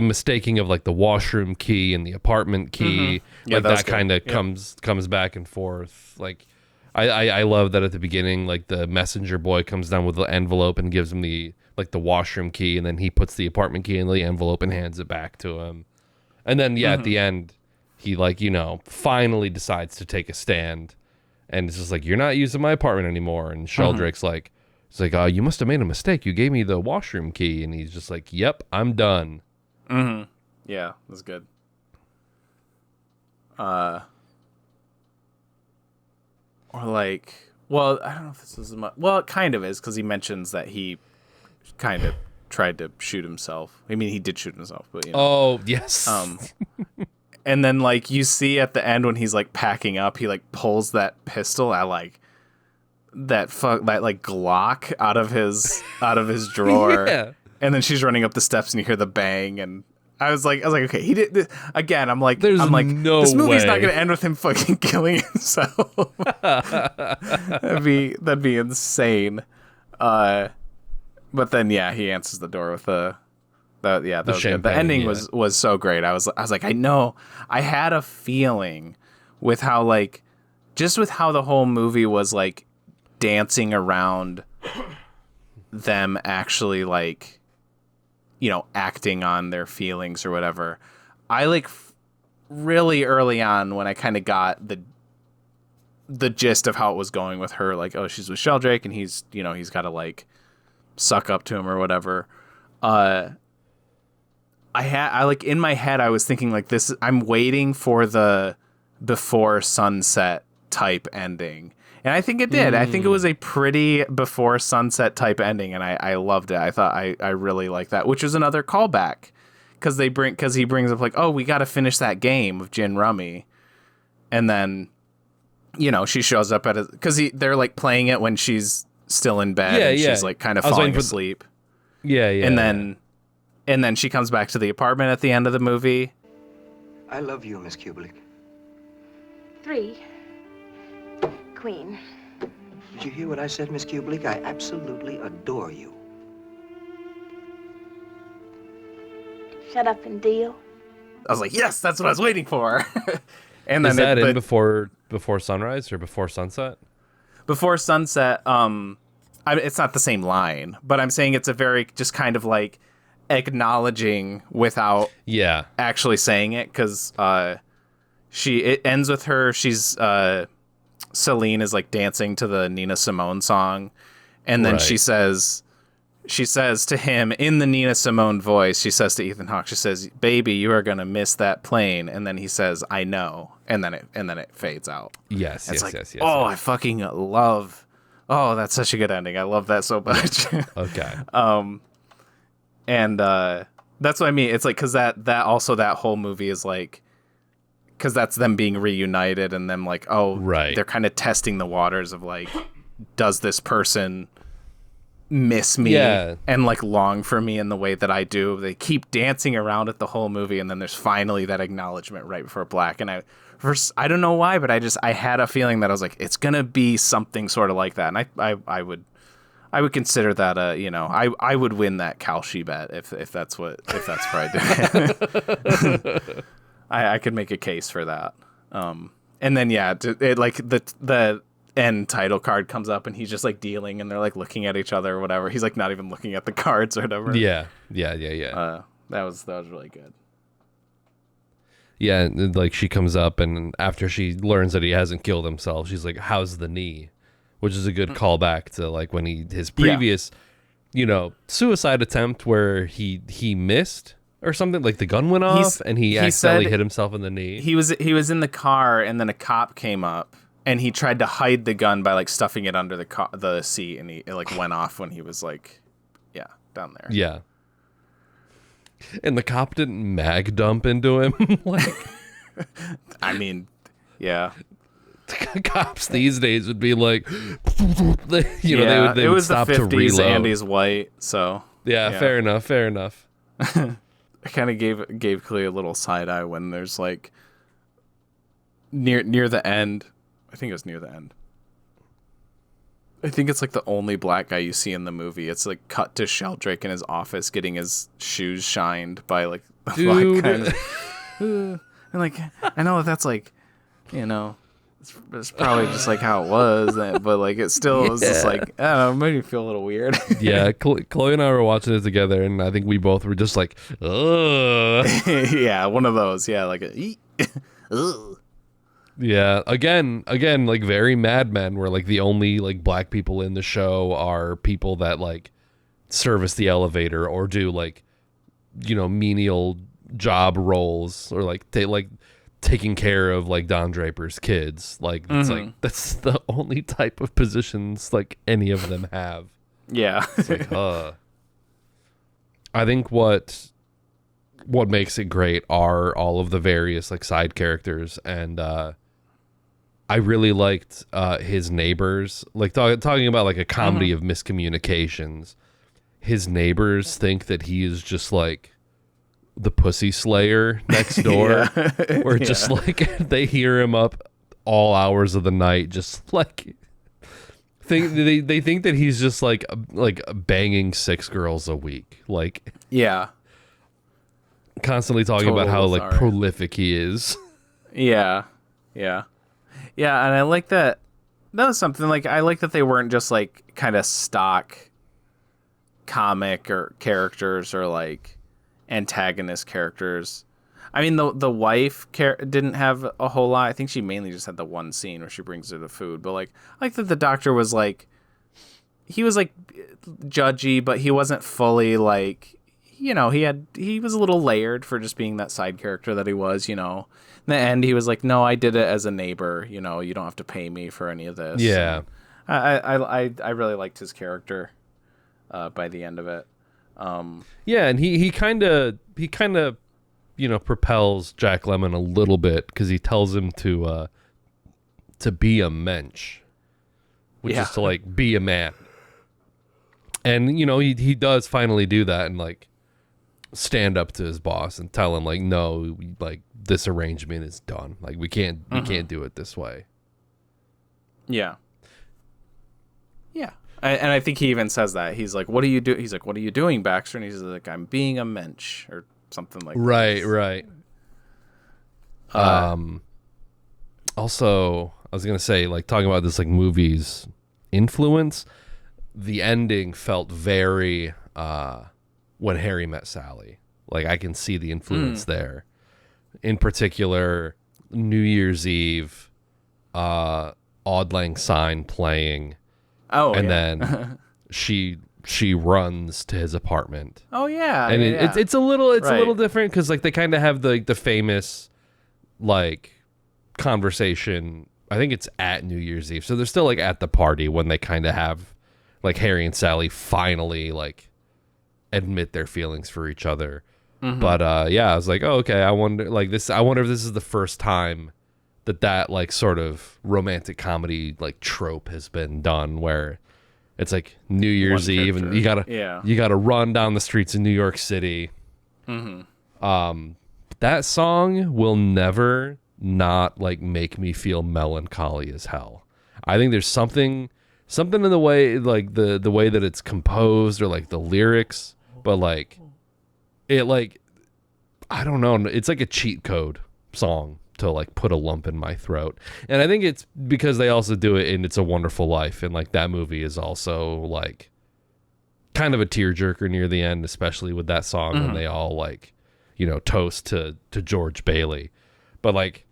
mistaking of like the washroom key and the apartment key. Mm-hmm. Yeah, like that good. kind of comes back and forth. Like I love that at the beginning, like the messenger boy comes down with the envelope and gives him the washroom key, and then he puts the apartment key in the envelope and hands it back to him. And then at the end, he finally decides to take a stand, and it's just like, you're not using my apartment anymore. And Sheldrake's like, it's like, oh, you must have made a mistake. You gave me the washroom key, and he's just like, yep, I'm done. Mm-hmm. Yeah, that's good. Or like, well, I don't know if this is much. Well, it kind of is, because he mentions that he kind of tried to shoot himself. I mean, he did shoot himself, but Oh, yes. And then like you see at the end when he's like packing up, he like pulls that pistol at like that Glock out of his drawer. Yeah. And then she's running up the steps and you hear the bang, and I was like, okay, he did this. Again, I'm like, no this movie's way. not gonna end with him fucking killing himself. that'd be insane. But then he answers the door with that was good. The ending was so great. I was like, I know, I had a feeling with how like, just with how the whole movie was like dancing around them actually like, acting on their feelings or whatever. I like really early on when I kind of got the gist of how it was going with her, like, oh, she's with Sheldrake and he's got to like suck up to him or whatever. I like in my head, I was thinking like this, I'm waiting for the before sunset type ending. And I think it did. I think it was a pretty before sunset type ending, and I loved it. I thought I really liked that, which was another callback because he brings up like, oh, we got to finish that game of gin rummy, and then she shows up because they're like playing it when she's still in bed and she's like kind of falling asleep. And then she comes back to the apartment at the end of the movie. I love you, Miss Kubelik. 3. Queen. Did you hear what I said, Miss Kubelik? I absolutely adore you. Shut up and deal. I was like, yes, that's what I was waiting for. And is that in before sunrise or before sunset? Before sunset, it's not the same line, but I'm saying it's a very just kind of like acknowledging without actually saying it, because it ends with her. She's Celine is like dancing to the Nina Simone song, and then she says to him in the Nina Simone voice, she says to Ethan Hawke, she says, "Baby, you are gonna miss that plane," and then he says, "I know," and then it fades out. Yes. I fucking love. Oh, that's such a good ending. I love that so much. Okay. And that's what I mean. It's like because that whole movie is like, because that's them being reunited and them like, they're kind of testing the waters of like, does this person miss me and like long for me in the way that I do? They keep dancing around it the whole movie, and then there's finally that acknowledgement right before black. And I don't know why, but I had a feeling that I was like, it's gonna be something sort of like that, and I would consider that I would win that Kalshi bet if that's where I did it. I could make a case for that. And then it like the end title card comes up and he's just like dealing and they're like looking at each other or whatever. He's like not even looking at the cards or whatever. Yeah. That was really good. Yeah, like she comes up and after she learns that he hasn't killed himself, she's like, "How's the knee?" Which is a good callback to like when his previous, suicide attempt where he missed or something, like the gun went off and he accidentally hit himself in the knee. He was in the car and then a cop came up and he tried to hide the gun by like stuffing it under the seat, and it like went off when he was like, down there. Yeah. And the cop didn't mag dump into him. Like, I mean, yeah. Cops these days would be like, they it would was stop the 50s. to reload. Andy's white, so yeah. Fair enough. I kind of gave Clea a little side eye when there's like near the end. I think it was near the end. I think it's like the only black guy you see in the movie. It's like cut to Sheldrake in his office getting his shoes shined by like a black guy. And like, I know that's like, it's probably just like how it was, but like it still was just like, I don't know, it made me feel a little weird. Yeah, Chloe and I were watching it together, and I think we both were just like, ugh. Yeah, one of those. Yeah, like a ugh. Yeah, again, like very Mad Men, where like the only like black people in the show are people that like service the elevator or do like, you know, menial job roles, or like taking care of like Don Draper's kids. Like it's like that's the only type of positions like any of them have. Yeah. It's like, I think what makes it great are all of the various like side characters, and I really liked his neighbors. Like talking about like a comedy of miscommunications. His neighbors think that he is just like the pussy slayer next door, or just like they hear him up all hours of the night, just like they think that he's just like banging 6 girls a week, like constantly talking about how like prolific he is. Yeah, and I like that. That was something like I like that they weren't just like kind of stock comic or characters or like antagonist characters. I mean, the wife didn't have a whole lot. I think she mainly just had the one scene where she brings her the food. But like, I like that the doctor was like, he was like judgy, but he wasn't fully like, you know, he was a little layered for just being that side character that he was. You know, in the end, he was like, no, I did it as a neighbor. You know, you don't have to pay me for any of this. Yeah, and I really liked his character by the end of it. Yeah, and he kind of you know propels Jack Lemmon a little bit, because he tells him to be a mensch, which is to like be a man. And you know he does finally do that and like stand up to his boss and tell him like, no, like this arrangement is done. Like we can't do it this way. Yeah. And I think he even says that. He's like, what do you do? He's like, what are you doing, Baxter? And he's like, I'm being a mensch, or something like that. Right. Also, I was going to say, like, talking about this, like, movie's influence, the ending felt very When Harry Met Sally. Like, I can see the influence there. In particular, New Year's Eve, Auld Lang Syne playing. Oh, and then she runs to his apartment. Oh yeah, and it's a little different, because like they kind of have the famous like conversation. I think it's at New Year's Eve, so they're still like at the party when they kind of have like Harry and Sally finally like admit their feelings for each other. But I was like, oh okay, I wonder if this is the first time that like sort of romantic comedy like trope has been done, where it's like New Year's Eve and you gotta run down the streets of New York City. That song will never not like make me feel melancholy as hell. I think there's something in the way, like the way that it's composed, or like the lyrics, but like it, like I don't know, it's like a cheat code song to like put a lump in my throat. And I think it's because they also do it in It's a Wonderful Life, and like that movie is also like kind of a tearjerker near the end, especially with that song when they all like, you know, toast to George Bailey. But like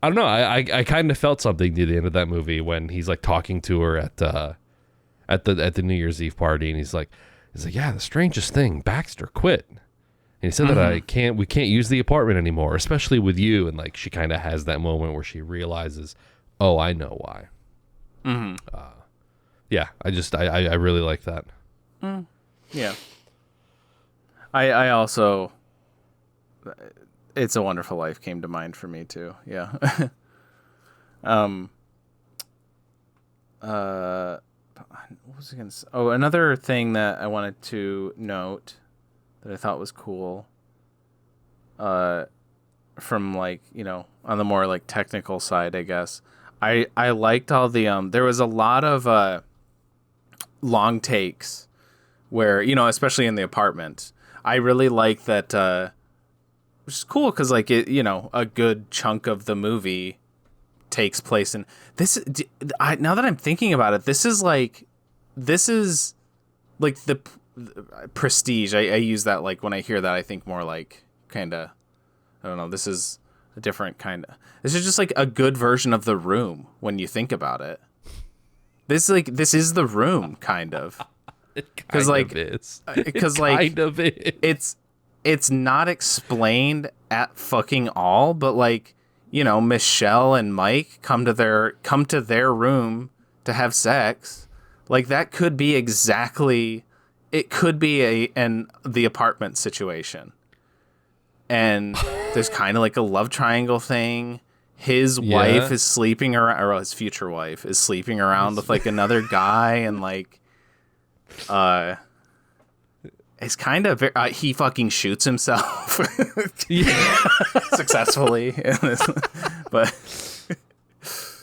I don't know, I kind of felt something near the end of that movie when he's like talking to her at the New Year's Eve party, and he's like, yeah, the strangest thing, Baxter quit. And he said that we can't use the apartment anymore, especially with you. And like, she kind of has that moment where she realizes, oh, I know why. Yeah, I really like that. Yeah. I also, It's a Wonderful Life came to mind for me too. Yeah. What was I going to say? Oh, another thing that I wanted to note that I thought was cool, from like, you know, on the more like technical side, I guess. I liked all the there was a lot of long takes where, you know, especially in the apartment. I really like that, which is cool because like it, you know, a good chunk of the movie takes place in this. Now that I'm thinking about it, this is like the Prestige. I use that like when I hear that, I think more like kind of, I don't know. This is a different kind of. This is just like a good version of The Room when you think about it. This is The Room kind of. Because like it's not explained at fucking all, but like, you know, Michelle and Mike come to their room to have sex. Like that could be exactly, it could be the apartment situation. And there's kind of like a love triangle thing. His wife is sleeping around, or his future wife is sleeping around with like another guy, and like, it's kind of he fucking shoots himself successfully, but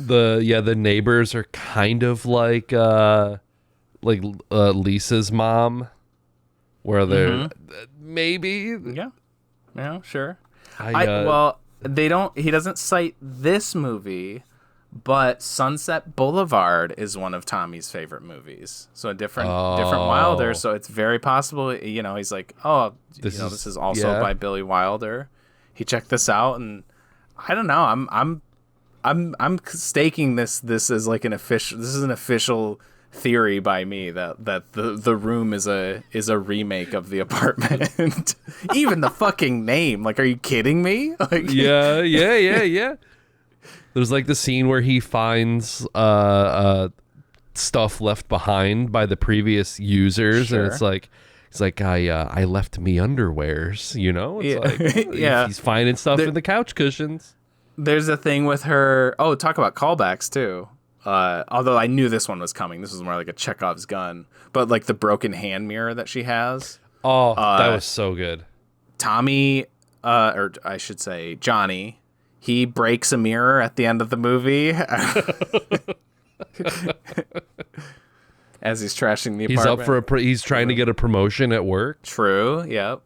the neighbors are kind of like Lisa's mom, where they're maybe sure. He doesn't cite this movie, but Sunset Boulevard is one of Tommy's favorite movies. So a different Wilder. So it's very possible, you know, he's like, this is also by Billy Wilder. He checked this out, and I don't know. I'm staking this as like an official theory by me that the Room is a remake of The Apartment. Even the fucking name, like, are you kidding me? Like, yeah. There's like the scene where he finds stuff left behind by the previous users, sure. And it's like I left me underwears, you know? It's like he's finding stuff in the couch cushions. There's a thing with her. Oh, talk about callbacks too. Although I knew this one was coming. This was more like a Chekhov's gun. But like the broken hand mirror that she has. Oh, that was so good. Tommy, or I should say Johnny, he breaks a mirror at the end of the movie. As he's trashing the apartment. He's up he's trying to get a promotion at work. True. Yep.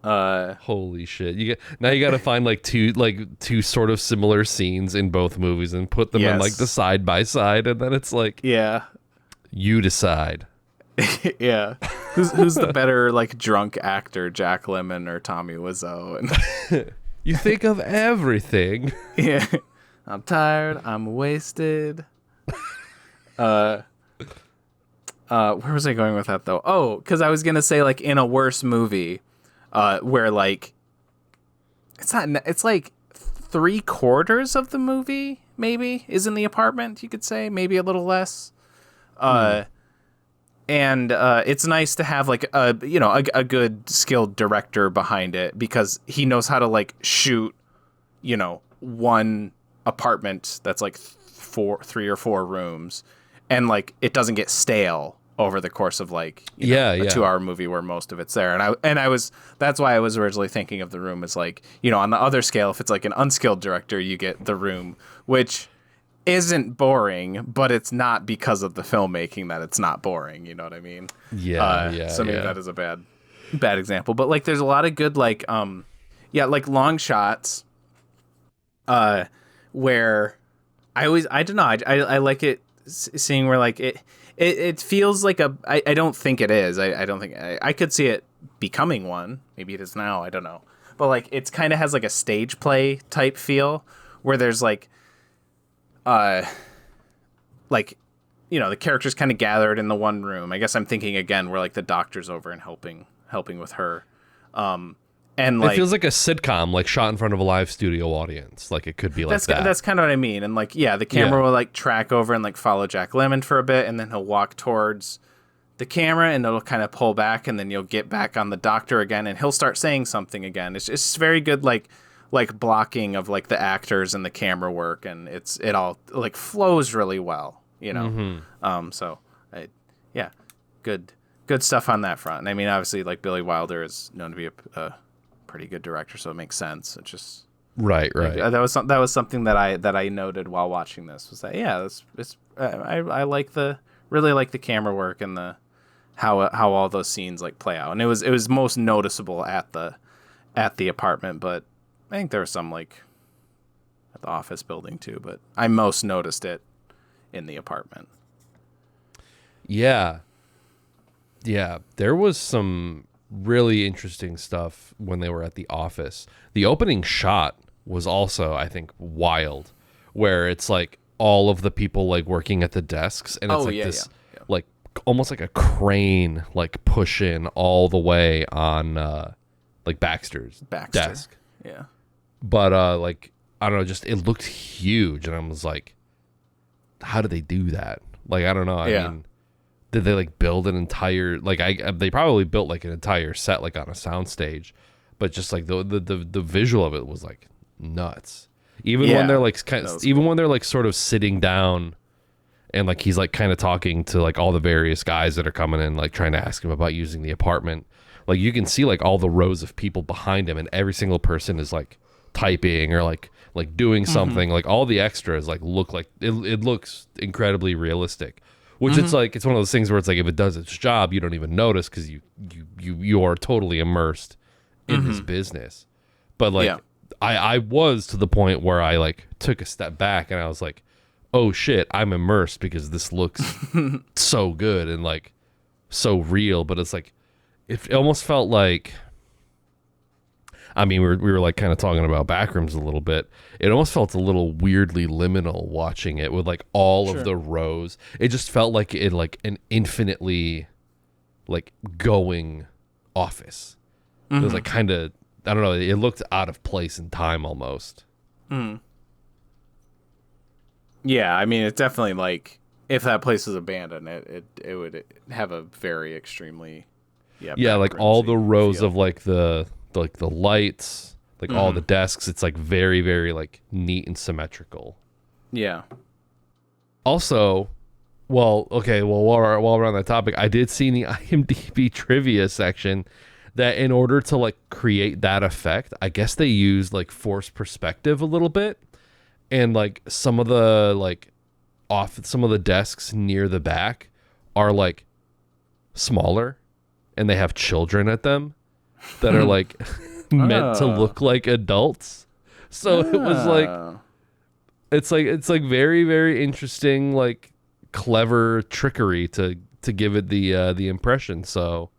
Holy shit! Now you got to find like two sort of similar scenes in both movies and put them in like the side by side, and then it's like you decide. Yeah, who's the better like drunk actor, Jack Lemmon or Tommy Wiseau? And you think of everything. Yeah, I'm tired. I'm wasted. Where was I going with that though? Oh, because I was gonna say like in a worse movie. Where like it's like 3/4 of the movie maybe is in the apartment, you could say, maybe a little less. And it's nice to have like a good skilled director behind it, because he knows how to like shoot, you know, one apartment that's like 3 or 4 rooms, and like it doesn't get stale over the course of like a 2-hour movie where most of it's there. That's why I was originally thinking of The Room as like, you know, on the other scale, if it's like an unskilled director, you get The Room, which isn't boring, but it's not because of the filmmaking that it's not boring. You know what I mean? So maybe that is a bad example, but like there's a lot of good like like long shots where I like it seeing where like it feels like I don't think it is. I don't think I could see it becoming one. Maybe it is now. I don't know. But like it's kind of has like a stage play type feel where there's like you know, the characters kind of gathered in the one room. I guess I'm thinking again where like the doctor's over and helping with her. And like, it feels like a sitcom, like shot in front of a live studio audience. Like it could be like that. That's kind of what I mean. And like, the camera will like track over and like follow Jack Lemmon for a bit, and then he'll walk towards the camera, and it'll kind of pull back, and then you'll get back on the doctor again, and he'll start saying something again. It's very good, like blocking of like the actors and the camera work, and it all like flows really well, you know. Good stuff on that front. And I mean, obviously, like Billy Wilder is known to be a pretty good director, so it makes sense. It just right. That was something that I noted while watching this, was that I really like the camera work and the how all those scenes like play out, and it was most noticeable at the apartment, but I think there was some like at the office building too, but I most noticed it in the apartment. Yeah. Yeah, there was some really interesting stuff when they were at the office. The opening shot was also, I think, wild, where it's like all of the people like working at the desks, and it's this like almost like a crane like push in all the way on like Baxter's desk. Yeah. But like I don't know, just it looked huge, and I was like, how did they do that? Like I don't know. I mean, did they like build an entire like they probably built like an entire set like on a soundstage, but just like the visual of it was like nuts. Even when they're like even when they're like sort of sitting down and like he's like kind of talking to like all the various guys that are coming in like trying to ask him about using the apartment, like you can see like all the rows of people behind him, and every single person is like typing or like doing something. Like all the extras like look like it looks incredibly realistic. Which it's like it's one of those things where it's like if it does its job, you don't even notice because you are totally immersed in this business. But like I was to the point where I like took a step back and I was like, oh shit, I'm immersed because this looks so good and like so real. But it's like it almost felt like, I mean, we were like kind of talking about Backrooms a little bit. It almost felt a little weirdly liminal watching it with like all of the rows. It just felt like it like an infinitely like going office. It was like kind of, I don't know, it looked out of place in time almost. Yeah, I mean, it's definitely like if that place was abandoned, it would have a very extremely like all the rows of like the lights, like all the desks, it's like very, very like neat and symmetrical. Yeah. Also, while we're on that topic, I did see in the IMDb trivia section that in order to like create that effect, I guess they used like forced perspective a little bit, and like some of the desks near the back are like smaller, and they have children at them that are like meant to look like adults. So it was like it's like very, very interesting, like clever trickery to give it the impression. So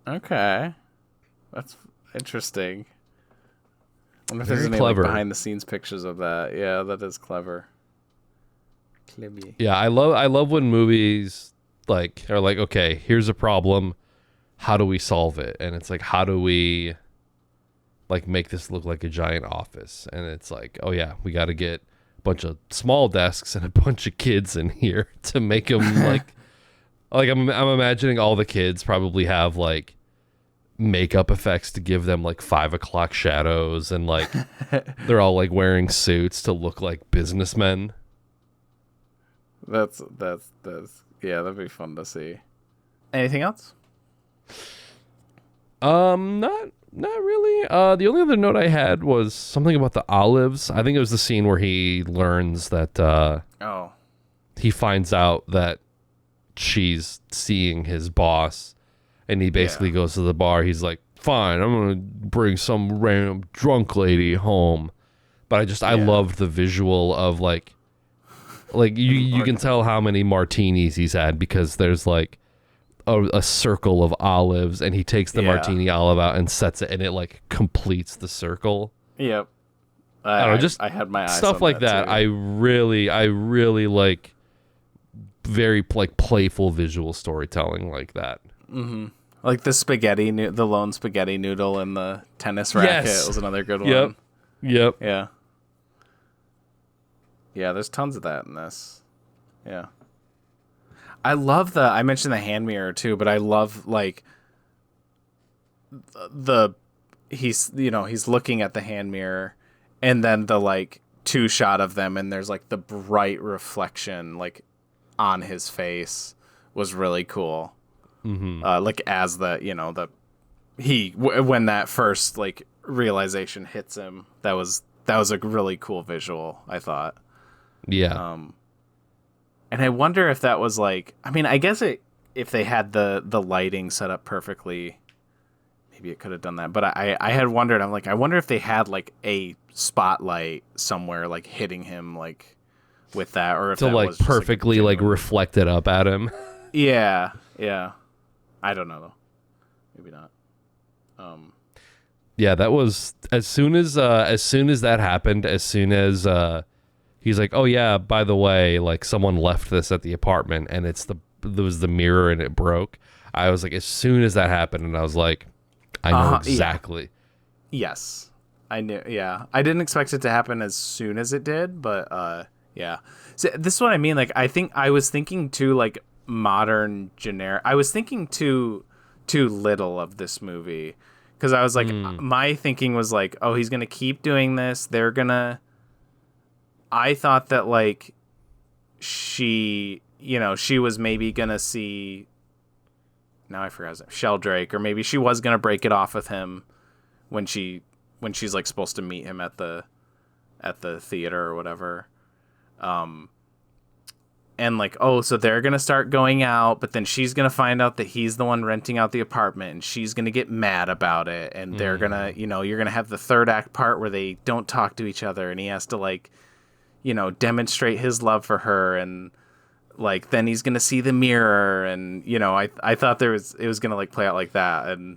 okay, that's interesting. I wonder if very there's any clever like, behind the scenes pictures of that. Yeah, that is clever. Yeah, I love when movies like are like, okay, here's a problem, how do we solve it? And it's like, how do we like make this look like a giant office? And it's like, oh yeah, we got to get a bunch of small desks and a bunch of kids in here to make them like I'm imagining all the kids probably have like makeup effects to give them like 5 o'clock shadows, and like they're all like wearing suits to look like businessmen. That's yeah, that'd be fun to see. Anything else? Not really. The only other note I had was something about the olives. I think it was the scene where he learns that he finds out that she's seeing his boss, and he basically goes to the bar. He's like, fine, I'm gonna bring some random drunk lady home. But I loved the visual of like you can tell how many martinis he's had, because there's like a circle of olives, and he takes the martini olive out and sets it, and it like completes the circle. Yep. I don't know, just I had my eyes stuff on like that. too. I really like very like playful visual storytelling like that. Mm-hmm. Like the lone spaghetti noodle in the tennis racket was another good one. Yep. Yeah. Yeah, there's tons of that in this. Yeah. I love I mentioned the hand mirror too, but I love like he's looking at the hand mirror, and then the like 2 shot of them, and there's like the bright reflection like on his face was really cool. Mm-hmm. Like as when that first like realization hits him, that was a really cool visual, I thought. Yeah. And I wonder if that was like, I mean, I guess if they had the lighting set up perfectly, maybe it could have done that. But I had wondered, I'm like, I wonder if they had like a spotlight somewhere like hitting him like with that, or if to that like was just, perfectly like reflect it up at him. Yeah. I don't know though. Maybe not. Yeah, that was as soon as that happened, as soon as he's like, oh yeah, by the way, like someone left this at the apartment and there was the mirror and it broke. I was like, as soon as that happened, and I was like, I know exactly. Yeah. Yes, I knew. Yeah, I didn't expect it to happen as soon as it did, but yeah. So this is what I mean. Like, I think I was thinking too, like modern generic. I was thinking too little of this movie. Because I was like, my thinking was like, oh, he's going to keep doing this. They're going to... I thought that, like, she was maybe going to see... Now I forgot. Sheldrake. Or maybe she was going to break it off with him when she's, like, supposed to meet him at the theater or whatever. And like, oh, so they're going to start going out, but then she's going to find out that he's the one renting out the apartment, and she's going to get mad about it. And they're going to, you're going to have the third act part where they don't talk to each other, and he has to like, demonstrate his love for her. And like, then he's going to see the mirror. And, I thought it was going to like play out like that. And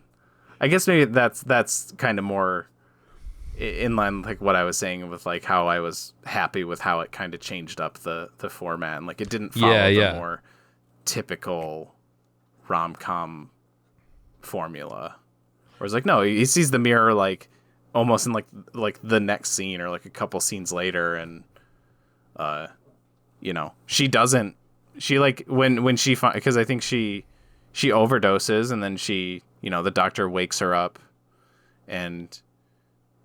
I guess maybe that's kind of more in line with like what I was saying with like how I was happy with how it kind of changed up the format, and like it didn't follow the more typical rom-com formula. Whereas like no, he sees the mirror like almost in like the next scene or like a couple scenes later, and she like when she because I think she overdoses, and then she the doctor wakes her up and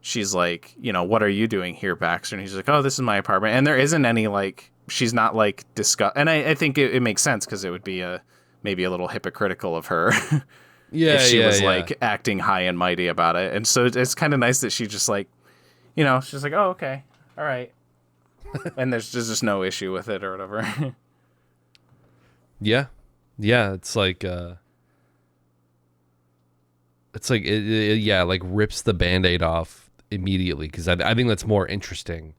she's like, what are you doing here, Baxter? And he's like, oh, this is my apartment. And there isn't any, like, she's not, like, discuss. And I think it makes sense because it would be maybe a little hypocritical of her if she was, like, acting high and mighty about it. And so it's kind of nice that she just, like, she's like, oh, okay, all right. And there's just no issue with it or whatever. Yeah, it's like... like rips the Band-Aid off immediately, because I think that's more interesting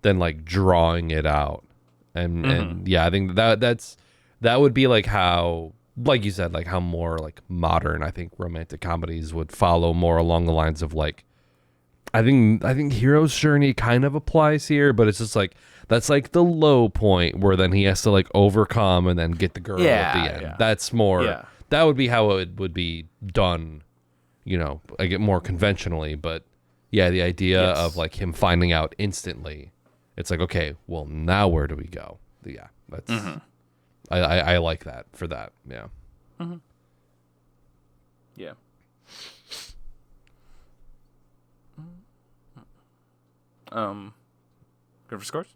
than like drawing it out, and I think that would be like how, like you said, like how more like modern I think romantic comedies would follow more along the lines of like I think Hero's Journey kind of applies here, but it's just like that's like the low point where then he has to like overcome and then get the girl at the end. Yeah. That's more that would be how it would be done. I get more conventionally, but yeah, the idea of like him finding out instantly, it's like, okay, well now where do we go? Yeah, that's I like that for that. Yeah. Mm-hmm. Yeah. Good for scores?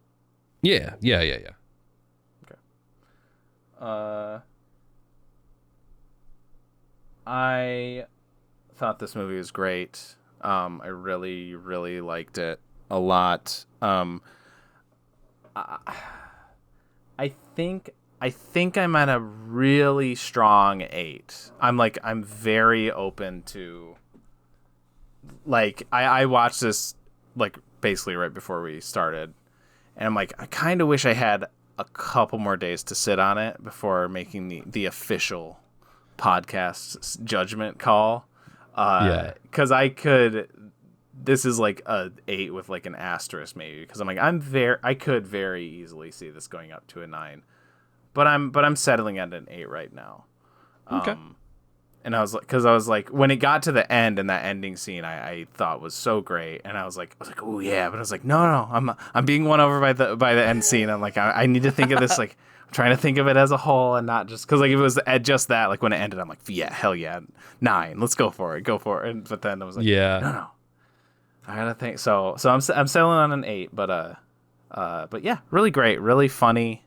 Yeah. Okay. I thought this movie was great. I really, really liked it a lot. I think I'm at a really strong 8. I'm very open to, like, I watched this like basically right before we started, and I'm like, I kind of wish I had a couple more days to sit on it before making the official podcast judgment call. Because this is like a 8 with like an asterisk maybe, because I'm like I could very easily see this going up to a 9, but I'm settling at an 8 right now. Okay. And I was like, when it got to the end and that ending scene, I thought was so great, and I was like, oh yeah, but I was like, no, I'm being won over by the end scene. I'm like, I need to think of this like. I'm trying to think of it as a whole and not just because like if it was just that, like when it ended, I'm like, yeah, hell yeah, 9, let's go for it. But then I was like, no, I gotta think. So I'm settling on an 8, but yeah, really great, really funny,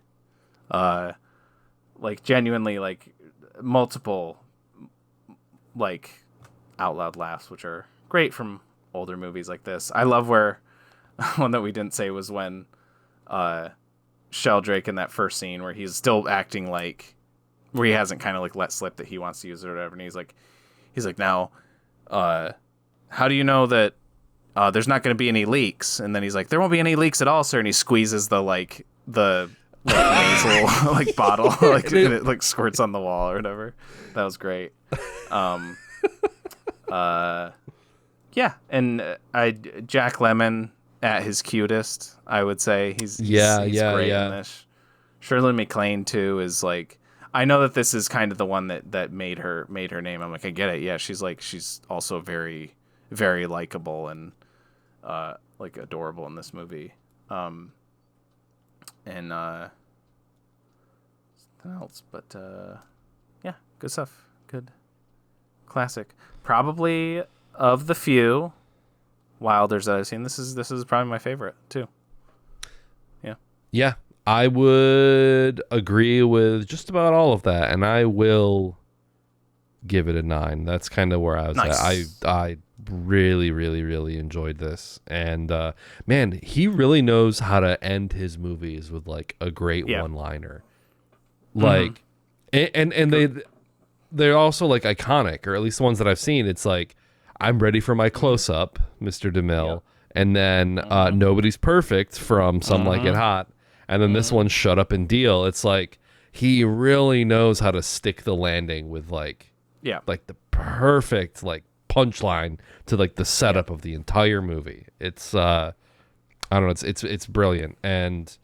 like genuinely like multiple like out loud laughs, which are great from older movies like this. I love where one that we didn't say was when Sheldrake in that first scene where he's still acting like where he hasn't kind of like let slip that he wants to use it or whatever, and he's like now how do you know that there's not going to be any leaks? And then he's like, there won't be any leaks at all, sir. And he squeezes the nasal like bottle, and it like squirts on the wall or whatever. That was great. Yeah, and Jack Lemmon at his cutest, I would say. He's great in this. Shirley MacLaine too is like, I know that this is kind of the one that made her name. I'm like, I get it. Yeah, she's also very, very likable and like adorable in this movie. And something else, but yeah, good stuff. Good classic. Probably of the few Wilders that I've seen, this is probably my favorite too. Yeah, I would agree with just about all of that, and I will give it a 9. That's kind of where I was at. I really, really, really enjoyed this, and man, he really knows how to end his movies with like a great one-liner. Like, and they're also like iconic, or at least the ones that I've seen. It's like, I'm ready for my close-up, Mr. DeMille, and then Nobody's Perfect from Some Like It Hot, and then this one, Shut Up and Deal. It's like, he really knows how to stick the landing with like the perfect like punchline to like the setup of the entire movie. It's I don't know, it's brilliant. And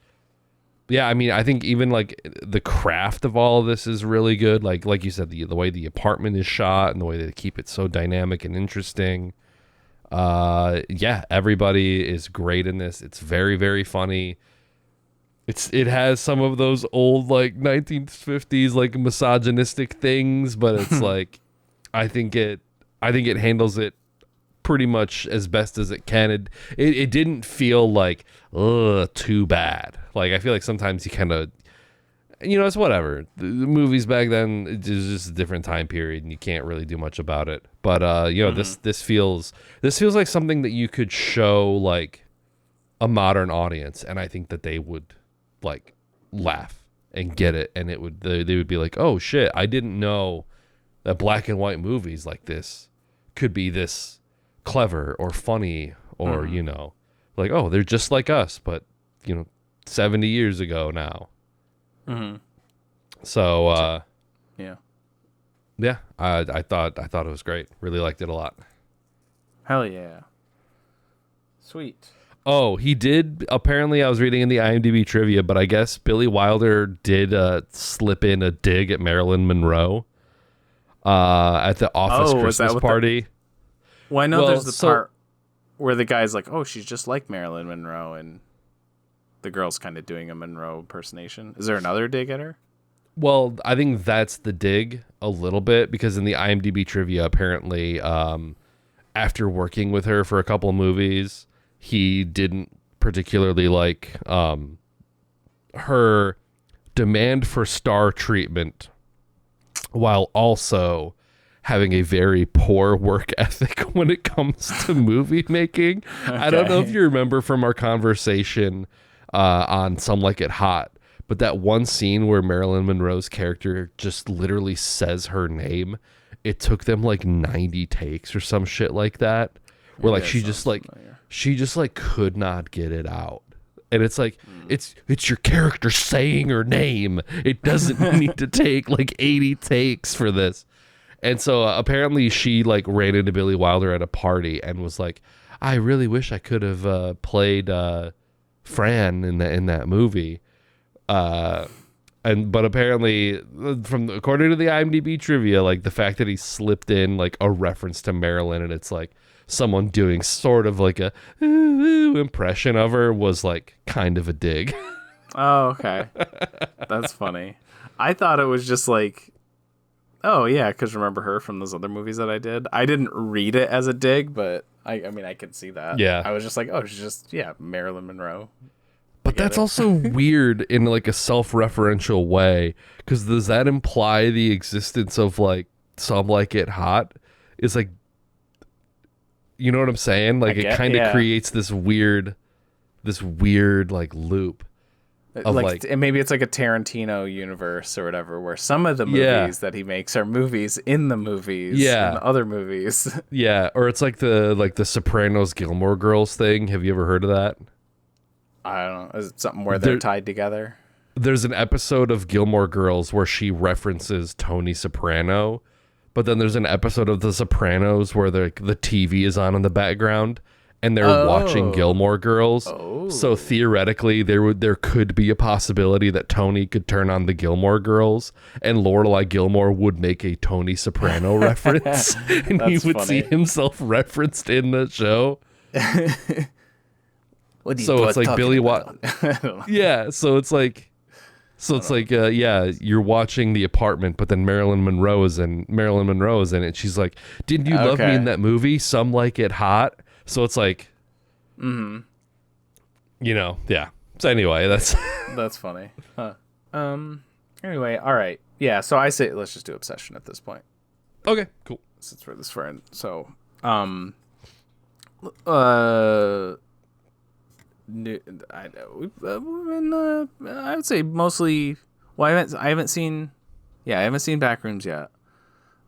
yeah, I mean, I think even like the craft of all of this is really good. Like you said, the way the apartment is shot and the way they keep it so dynamic and interesting. Yeah, everybody is great in this. It's very, very funny. It has some of those old like 1950s like misogynistic things, but it's like I think it handles it pretty much as best as it can. It didn't feel like too bad. Like, I feel like sometimes you kind of, it's whatever. The movies back then, it was just a different time period, and you can't really do much about it. But this feels like something that you could show like a modern audience, and I think that they would like laugh and get it, and they would be like, oh shit, I didn't know that black and white movies like this could be this clever or funny, or like, oh, they're just like us, but 70 years ago now. So yeah, I thought it was great. Really liked it a lot. Hell yeah. Sweet. Oh, he did. Apparently, I was reading in the IMDb trivia, but I guess Billy Wilder did slip in a dig at Marilyn Monroe at the office Christmas party. Well, I know there's the part where the guy's like, oh, she's just like Marilyn Monroe, and the girl's kind of doing a Monroe impersonation. Is there another dig at her? Well, I think that's the dig a little bit, because in the IMDb trivia, apparently, after working with her for a couple of movies, he didn't particularly like her demand for star treatment, while also having a very poor work ethic when it comes to movie making. Okay. I don't know if you remember from our conversation on Some Like It Hot, but that one scene where Marilyn Monroe's character just literally says her name, it took them like 90 takes or some shit like that, where like she just could not get it out. And it's like, it's your character saying her name. It doesn't need to take like 80 takes for this. And so apparently she like ran into Billy Wilder at a party and was like, I really wish I could have played Fran in that movie. But apparently, according to the IMDb trivia, like the fact that he slipped in like a reference to Marilyn, and it's like someone doing sort of like a impression of her, was like kind of a dig. Oh, okay. That's funny. I thought it was just like, oh yeah, because remember her from those other movies that I did? I didn't read it as a dig, but I mean, I could see that. Yeah. I was just like, oh, she's just, Marilyn Monroe. But that's also weird in like a self-referential way, because does that imply the existence of like Some Like It Hot? It's like, you know what I'm saying? Like it kind of creates this weird like loop. And maybe it's like a Tarantino universe or whatever, where some of the movies that he makes are movies in the movies, in other movies. Yeah, or it's like the Sopranos Gilmore Girls thing. Have you ever heard of that? I don't know. Is it something where they're tied together? There's an episode of Gilmore Girls where she references Tony Soprano, but then there's an episode of The Sopranos where the TV is on in the background. And they're watching Gilmore Girls. Oh. So theoretically, there could be a possibility that Tony could turn on the Gilmore Girls, and Lorelai Gilmore would make a Tony Soprano reference, and he would see himself referenced in the show. So it's like Billy Yeah. So it's like, you're watching The Apartment, but then Marilyn Monroe is in it. She's like, "Didn't you love me in that movie? Some Like It Hot." So it's like, So anyway, that's funny. Huh. Anyway, all right. Yeah. So I say let's just do Obsession at this point. Okay. Cool. Since we're this friend. So, I would say mostly. Well, I haven't seen Backrooms yet,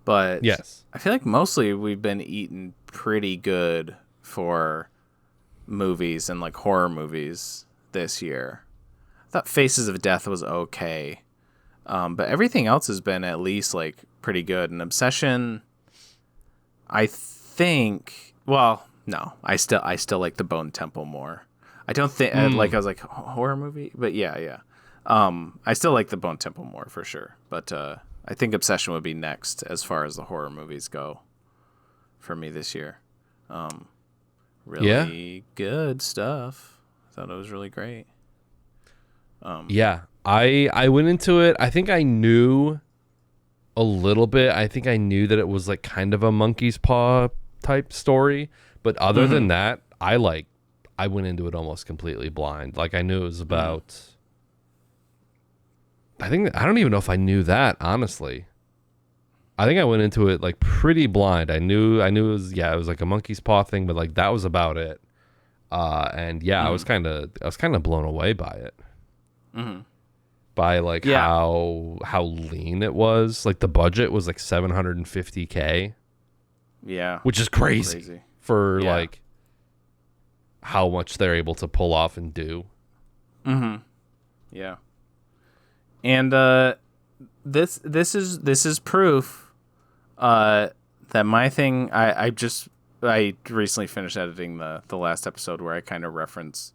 but yes, I feel like mostly we've been eating pretty good for movies and like horror movies this year. I thought Faces of Death was okay, but everything else has been at least like pretty good. And Obsession, I think. Well, no, I still like the Bone Temple more. I don't think I was like horror movie, but yeah. I still like the Bone Temple more for sure, but I think Obsession would be next as far as the horror movies go for me this year. Really good stuff. I thought it was really great. I went into it. I think I knew a little bit. I think I knew that it was like kind of a monkey's paw type story, but other than that, I went into it almost completely blind. Like I knew it was about. I don't even know if I knew that, honestly. I think I went into it like pretty blind. I knew it was like a monkey's paw thing, but like that was about it. I was kind of blown away by it. By like how lean it was. Like the budget was like $750K. Yeah. Which is crazy. For like how much they're able to pull off and do. Yeah. And this is proof that my thing. I recently finished editing the last episode where I kind of reference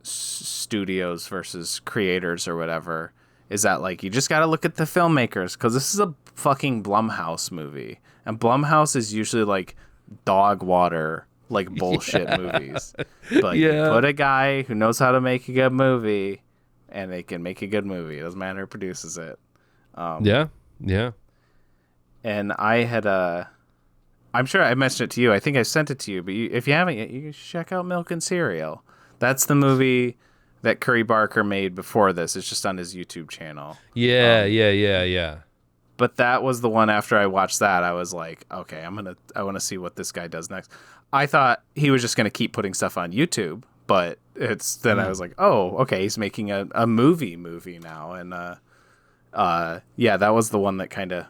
studios versus creators or whatever. Is that like you just got to look at the filmmakers, because this is a fucking Blumhouse movie, and Blumhouse is usually like dog water, like bullshit movies. But you put a guy who knows how to make a good movie, and they can make a good movie. It doesn't matter who produces it. Yeah. And I had I'm sure I mentioned it to you. I think I sent it to you, but if you haven't yet, you should check out Milk and Cereal. That's the movie that Curry Barker made before this. It's just on his YouTube channel. Yeah. But that was the one after I watched that, I was like, okay, I want to see what this guy does next. I thought he was just going to keep putting stuff on YouTube, but then I was like, oh, okay, he's making a movie now. And that was the one that kind of,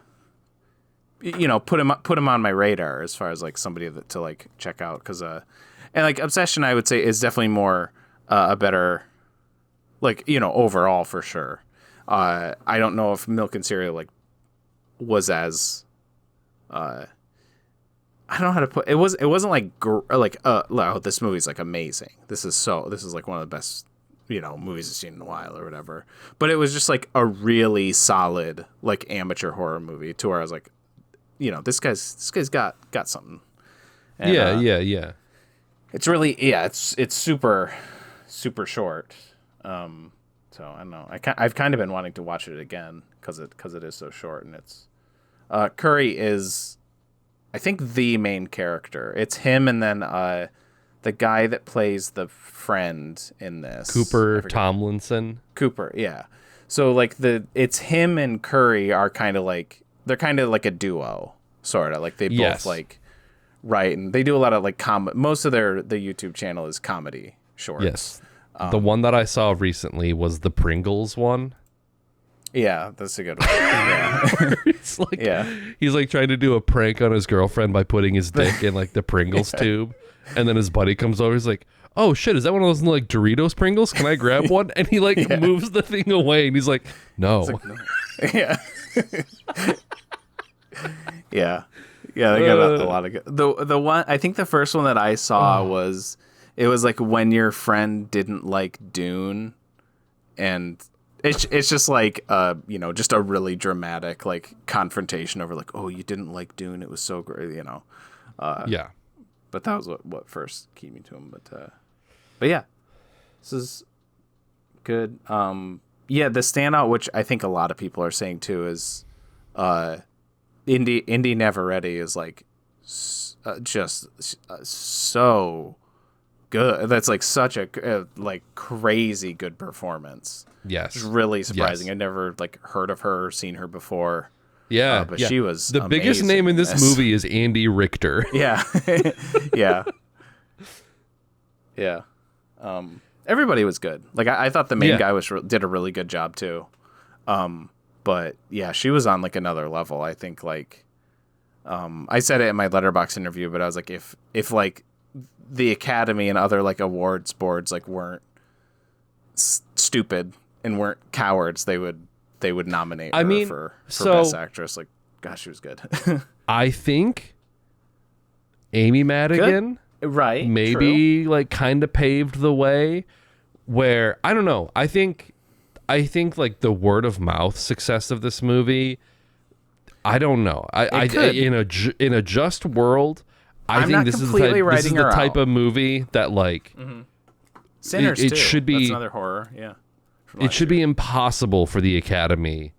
put him on my radar as far as like somebody to like check out, because and like Obsession, I would say, is definitely more a better, like, overall for sure. I don't know if Milk and Cereal like was as I don't know how to put it. It wasn't like this movie's like amazing. This is like one of the best movies I've seen in a while or whatever. But it was just like a really solid like amateur horror movie, to where I was like, this guy's got something. And, yeah. It's really it's super super short. So I don't know. I've kind of been wanting to watch it again because it is so short, and it's Curry is, I think, the main character. It's him, and then the guy that plays the friend in this, Cooper Tomlinson. Cooper, yeah. So like it's him and Curry are kind of like a duo, sort of like they both like write, and they do a lot of like most of the YouTube channel is comedy shorts. Yes. The one that I saw recently was the Pringles one. Yeah, that's a good one. Yeah. It's like, he's like trying to do a prank on his girlfriend by putting his dick in like the Pringles tube, and then his buddy comes over. He's like, "Oh shit, is that one of those like Doritos Pringles? Can I grab one?" And he like moves the thing away, and he's like, "No." Like, no. Yeah. Yeah. Yeah, they got a lot of good. The one, I think the first one that I saw was, it was like when your friend didn't like Dune, and it's just like you know, just a really dramatic like confrontation over like, oh, you didn't like Dune, it was so great, you know. Yeah. But that was what first keyed me to him. But yeah, this is good. Yeah, the standout, which I think a lot of people are saying too, is Indy Never Ready is like just so good. That's like such a like crazy good performance. Yes, it's really surprising. Yes. I never like heard of her, seen her before. Yeah, but she was the biggest name in this movie is Andy Richter. Yeah, yeah, yeah. Everybody was good. Like I thought the main guy did a really good job too. But yeah, she was on like another level. I think like, I said it in my Letterboxd interview, but I was like, if like the Academy and other like awards boards like weren't stupid and weren't cowards, they would nominate her for Best Actress. Like, gosh, she was good. I think Amy Madigan, right? Maybe like kind of paved the way. Where I don't know. I think like the word of mouth success of this movie. I don't know. In a just world, I think this is the type of movie that like Sinners it too. should be. That's another horror. Yeah. It should be impossible for the Academy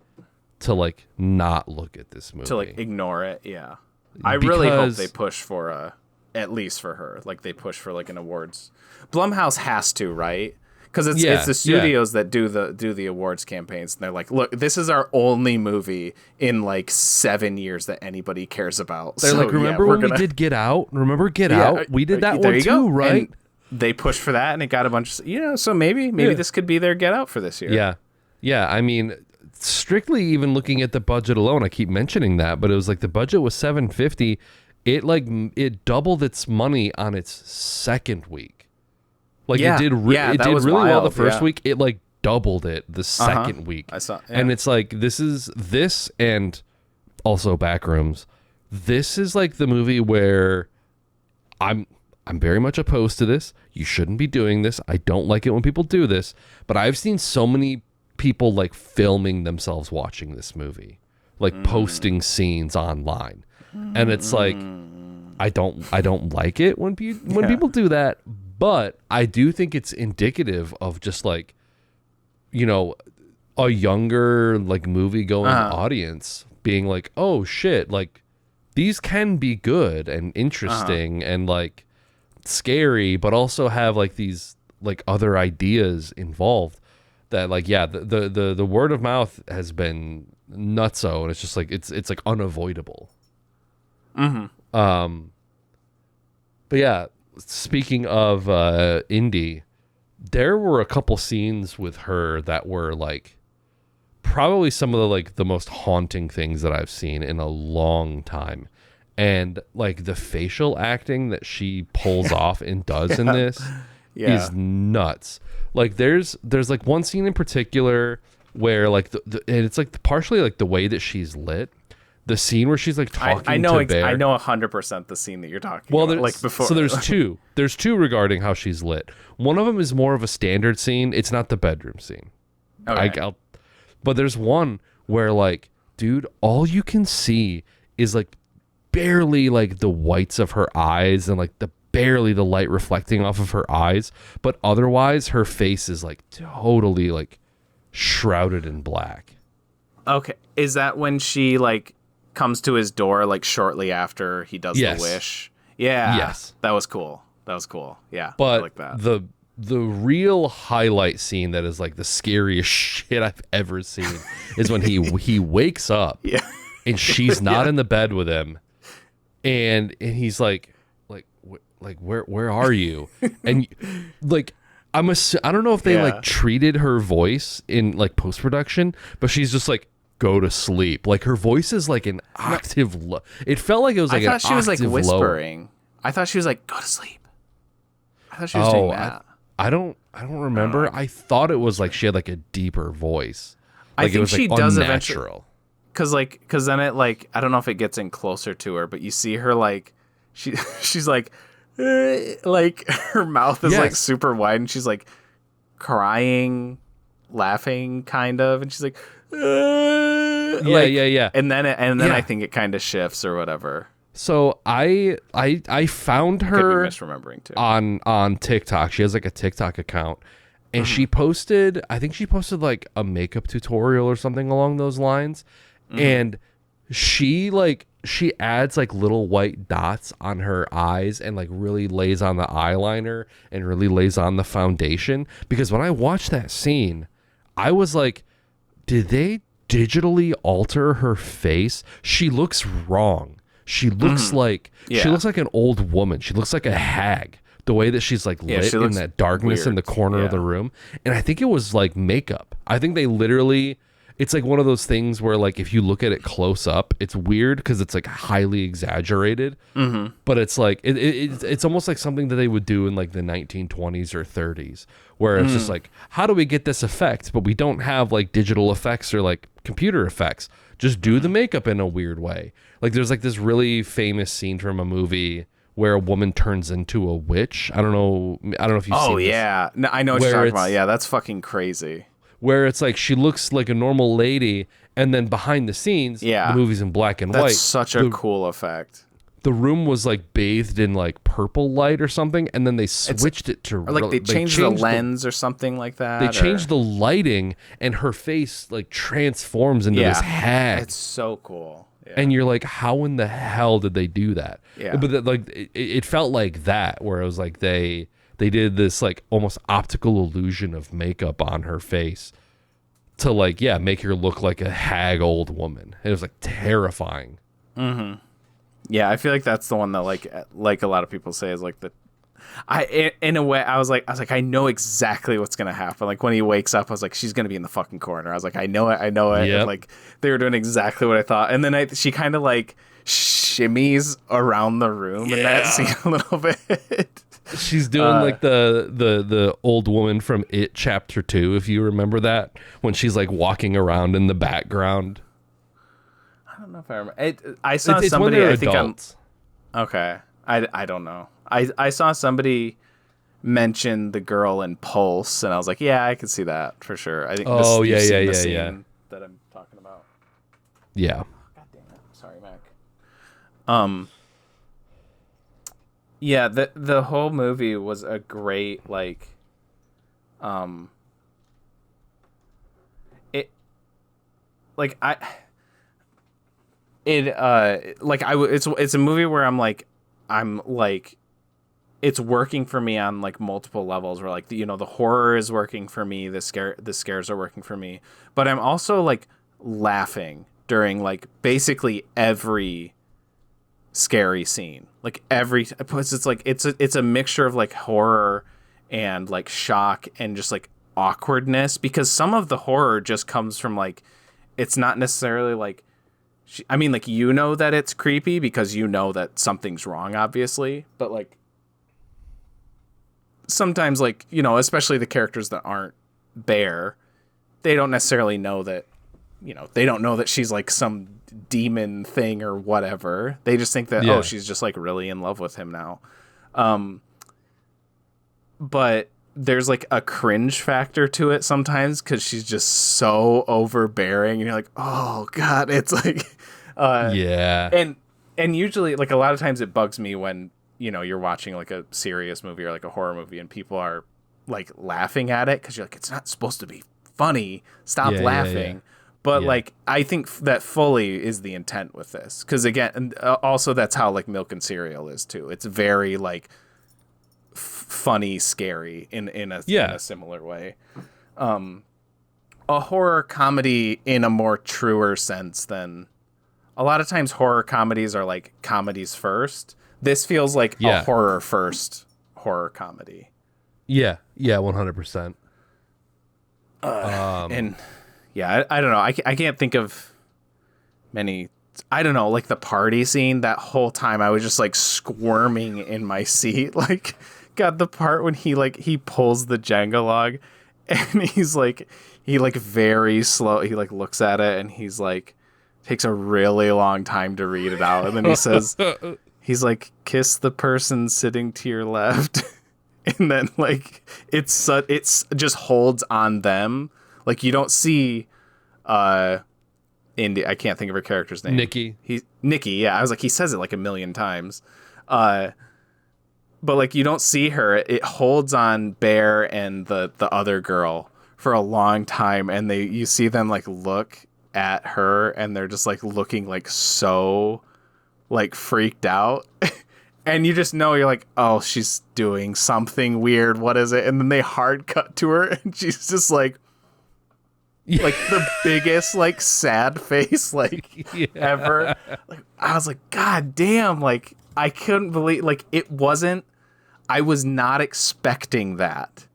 to like not look at this movie, to like ignore it. Yeah, I really hope they push for at least for her. Like they push for like an awards. Blumhouse has to, right? Because it's the studios that do the awards campaigns, and they're like, look, this is our only movie in like 7 years that anybody cares about. They're like, remember when we did Get Out? Remember Get Out? We did that one too, right? And they pushed for that, and it got a bunch of, so maybe this could be their Get Out for this year. Yeah. I mean, strictly even looking at the budget alone, I keep mentioning that, but it was like the budget was $750. It doubled its money on its second week. Like it did really well the first week. It like doubled it the second week. I saw, and it's like this and also Backrooms. This is like the movie where I'm very much opposed to this. You shouldn't be doing this. I don't like it when people do this. But I've seen so many people like filming themselves watching this movie, like posting scenes online, and it's like I don't like it when people do that. But I do think it's indicative of just like, a younger like movie going audience being like, oh shit, like these can be good and interesting and like scary, but also have like these like other ideas involved that like, the word of mouth has been nutso, and it's just like, it's like unavoidable. But yeah, speaking of Indy, there were a couple scenes with her that were like probably some of the like the most haunting things that I've seen in a long time. And like the facial acting that she pulls off and does in this is nuts. Like there's like one scene in particular where like and it's like partially like the way that she's lit. The scene where she's like talking to Bear. I know 100% the scene that you're talking about. Like before. So there's two. There's two regarding how she's lit. One of them is more of a standard scene. It's not the bedroom scene. Okay. But there's one where like, dude, all you can see is like barely like the whites of her eyes and like barely the light reflecting off of her eyes. But otherwise, her face is like totally like shrouded in black. Okay. Is that when she like comes to his door like shortly after he does the wish? Yeah. Yes. That was cool. Yeah. But I like that. The real highlight scene that is like the scariest shit I've ever seen is when he wakes up and she's not in the bed with him, and he's like where are you? And like I don't know if they like treated her voice in like post-production, but she's just like, go to sleep. Like her voice is like an octave low. It felt like it was like an octave lower. I thought she was like whispering. I thought she was like, go to sleep. I thought she was doing that. I don't remember. I thought it was like she had like a deeper voice. Like I think it was she like does unnatural. Cause then it like, I don't know if it gets in closer to her, but you see her like, she's like her mouth is like super wide and she's like crying, laughing kind of. And she's like, yeah. And then I think it kind of shifts or whatever. So I found her misremembering too. on TikTok. She has like a TikTok account and she posted like a makeup tutorial or something along those lines. And she adds like little white dots on her eyes and like really lays on the eyeliner and really lays on the foundation, because when I watched that scene, I was like, did they digitally alter her face? She looks wrong. She looks she looks like an old woman. She looks like a hag. The way that she's like lit in that darkness weird. In the corner of the room. And I think it was like makeup. I think they literally, it's like one of those things where like if you look at it close up, it's weird because it's like highly exaggerated. But it's like it's almost like something that they would do in like the 1920s or 30s, where it's just like, how do we get this effect? But we don't have like digital effects or like computer effects. Just do the makeup in a weird way. Like there's like this really famous scene from a movie where a woman turns into a witch. I don't know if you've seen this. Yeah. No, I know what you're talking about. Yeah, that's fucking crazy. Where it's like she looks like a normal lady, and then behind the scenes, the movie's in black and white. That's such a cool effect. The room was like bathed in like purple light or something, and then they switched it to... Or like they changed the lens or something like that. They changed the lighting, and her face like transforms into this hag. It's so cool. Yeah. And you're like, how in the hell did they do that? Yeah. But like it felt like that, where it was like they did this like almost optical illusion of makeup on her face to like make her look like a hag old woman. It was like terrifying. Yeah, I feel like that's the one that like a lot of people say is like in a way I was like I know exactly what's gonna happen. Like when he wakes up, I was like, she's gonna be in the fucking corner. I was like, I know it. Yep. And like they were doing exactly what I thought. And then she kind of like shimmies around the room in that scene a little bit. She's doing like the old woman from It Chapter 2, if you remember that, when she's like walking around in the background. I don't know if I remember. I saw somebody. I think adults. Okay. I don't know. I saw somebody mention the girl in Pulse, and I was like, yeah, I can see that for sure. I think. The scene that I'm talking about. Yeah. God damn it! Sorry, Mac. Yeah, the whole movie was a great like. It's a movie where I'm like it's working for me on like multiple levels, where like the horror is working for me, the scares are working for me, but I'm also like laughing during like basically every scary scene. Like it's a mixture of like horror and like shock and just like awkwardness, because some of the horror just comes from like, it's not necessarily like, I mean, like, that it's creepy because that something's wrong, obviously. But, like, sometimes, like, especially the characters that aren't Bear, they don't necessarily know that, they don't know that she's, like, some demon thing or whatever. They just think that, she's just, like, really in love with him now. But there's, like, a cringe factor to it sometimes because she's just so overbearing. And you're like, oh, God, it's, like... And usually, like, a lot of times it bugs me when, you're watching, like, a serious movie or, like, a horror movie and people are, like, laughing at it because you're like, it's not supposed to be funny. Stop laughing. But, like, I think that fully is the intent with this. Because, again, and also that's how, like, Milk and Cereal is, too. It's very, like, funny, scary in a similar way. A horror comedy in a more truer sense than... A lot of times horror comedies are like comedies first. This feels like a horror first horror comedy. Yeah, 100%. And yeah, I don't know. I can't think of many. I don't know, like the party scene. That whole time I was just like squirming in my seat. Like, got the part when he pulls the Jenga log, and he very slow. He like looks at it and he's like takes a really long time to read it out, and then he says, he's like, kiss the person sitting to your left. And then like it's just holds on them. Like you don't see Indy, I can't think of her character's name. Nikki, yeah. I was like, he says it like a million times. But like you don't see her. It holds on Bear and the other girl for a long time, and you see them like look at her, and they're just like looking like so like freaked out. And you just know, you're like, oh, she's doing something weird. What is it? And then they hard cut to her, and she's just like the biggest, like, sad face, like, ever. Like, I was like, God damn. Like, I couldn't believe, like, I was not expecting that.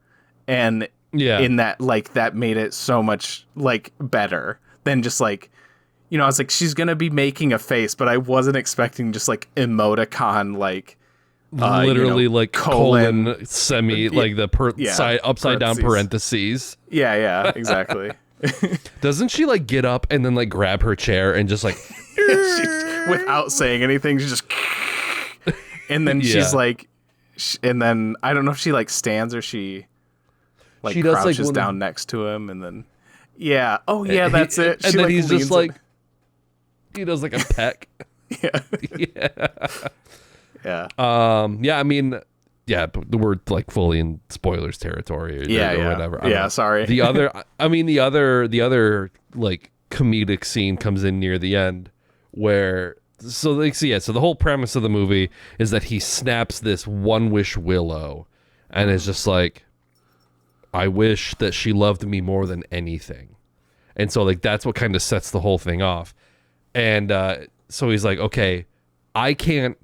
And in that, like, that made it so much, like, better than just, like, you know, I was like, she's going to be making a face, but I wasn't expecting just like emoticon, like literally like colon semi, like the upside down parentheses. Yeah, exactly. Doesn't she like get up and then like grab her chair and just like, without saying anything, she just, and then she's like, and then I don't know if she like stands or she like crouches down next to him, and then, that's it. And then like, he's just like, he does like a peck. Yeah. I mean, but we're like fully in spoilers territory or whatever. Sorry. The other like comedic scene comes in near the end where, so the whole premise of the movie is that he snaps this one wish willow and is just like, I wish that she loved me more than anything. And so like, that's what kind of sets the whole thing off. And so he's like, okay, I can't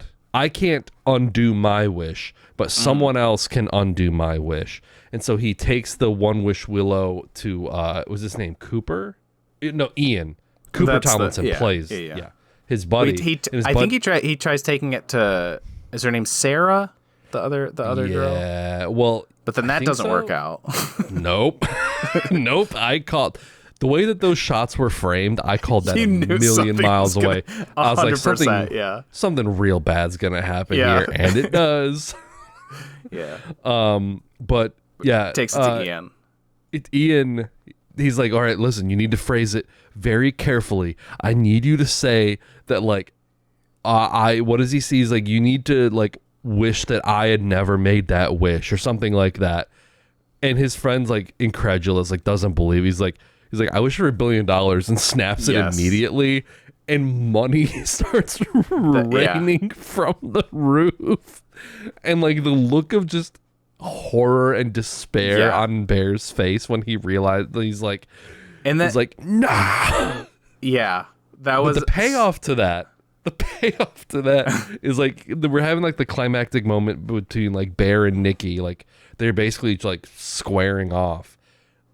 undo my wish, but someone else can undo my wish. And so he takes the one wish willow to, was his name Cooper? No, Ian. Cooper Tomlinson plays. Yeah. His buddy. I think he tries taking it to, is her name Sarah? The other girl? Yeah, well. But then that doesn't work out. Nope. The way that those shots were framed, I called that a million miles away. I was like, something real bad's gonna happen here, and it does. But yeah, takes it to Ian. Ian, he's like, all right, listen, you need to phrase it very carefully. I need you to say that, like, what does he see? He's like, you need to like wish that I had never made that wish or something like that. And his friend's like incredulous, like doesn't believe. He's like, I wish for $1 billion, and snaps it immediately, and money starts raining from the roof, and like the look of just horror and despair on Bear's face when he realized, he's like, nah. Yeah, that was the payoff to that. The payoff to that is like we're having like the climactic moment between like Bear and Nikki, like they're basically like squaring off.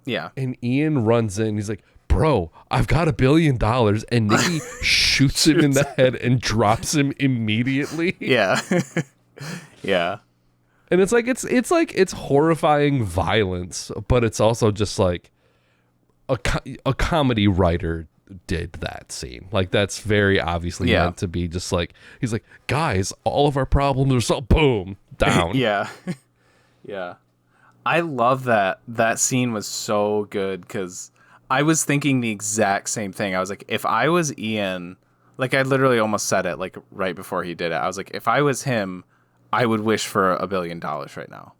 Yeah. And Ian runs in. He's like, bro, I've got $1 billion. And Nikki shoots him in the head and drops him immediately. Yeah. Yeah. And it's like, it's horrifying violence, but it's also just like a comedy writer did that scene. Like, that's very obviously meant to be just like, he's like, guys, all of our problems are so boom, down. Yeah. Yeah. I love that scene was so good, because I was thinking the exact same thing. I was like, if I was Ian, like I literally almost said it like right before he did it. I was like, if I was him, I would wish for $1 billion right now.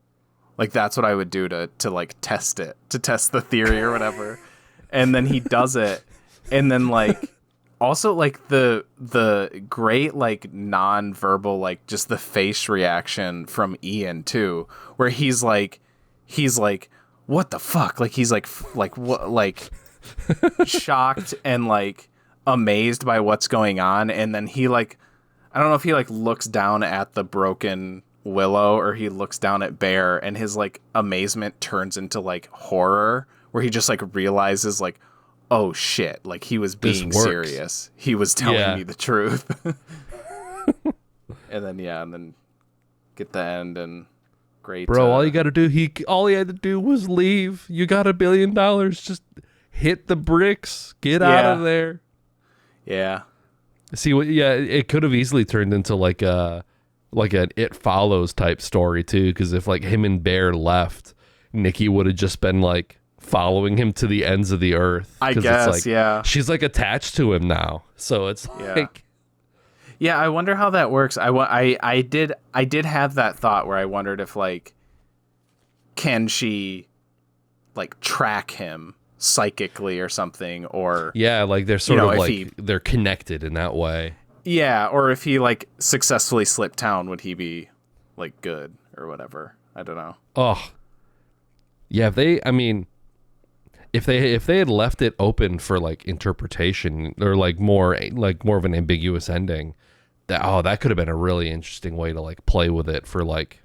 Like that's what I would do to like test it, to test the theory or whatever. And then he does it. And then like also like the great like non-verbal, like just the face reaction from Ian too, where he's like, what the fuck? Like he's like what, like shocked and like amazed by what's going on. And then he like, I don't know if he like looks down at the broken Willow, or he looks down at Bear, and his like amazement turns into like horror, where he just like realizes like, oh shit, like he was being serious. He was telling me the truth. and then get the end and great. Bro, all you got to do, all he had to do was leave. You got $1 billion. Just hit the bricks. Get out of there. Yeah. See what? Yeah, it could have easily turned into like an It Follows type story too. Because if like him and Bear left, Nikki would have just been like following him to the ends of the earth. I guess. It's like, yeah. She's like attached to him now, so it's like. Yeah, I wonder how that works. I did have that thought where I wondered if like, can she like track him psychically or something, or like they're sort of like they're connected in that way. Yeah, or if he like successfully slipped town, would he be like good or whatever? I don't know. Oh, yeah. If they had left it open for like interpretation or like more of an ambiguous ending, that could have been a really interesting way to like play with it for like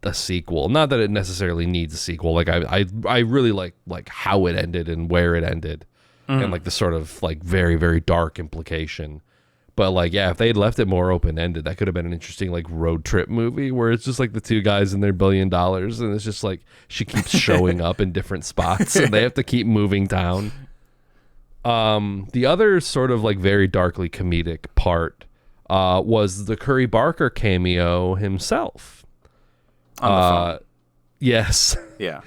a sequel. Not that it necessarily needs a sequel. Like I really like how it ended and where it ended, and like the sort of like very, very dark implication. But like, yeah, if they had left it more open ended, that could have been an interesting like road trip movie where it's just like the two guys and their $1 billion, and it's just like she keeps showing up in different spots and they have to keep moving down. The other sort of like very darkly comedic part was the Curry Barker cameo himself. On the phone. Yes. Yeah.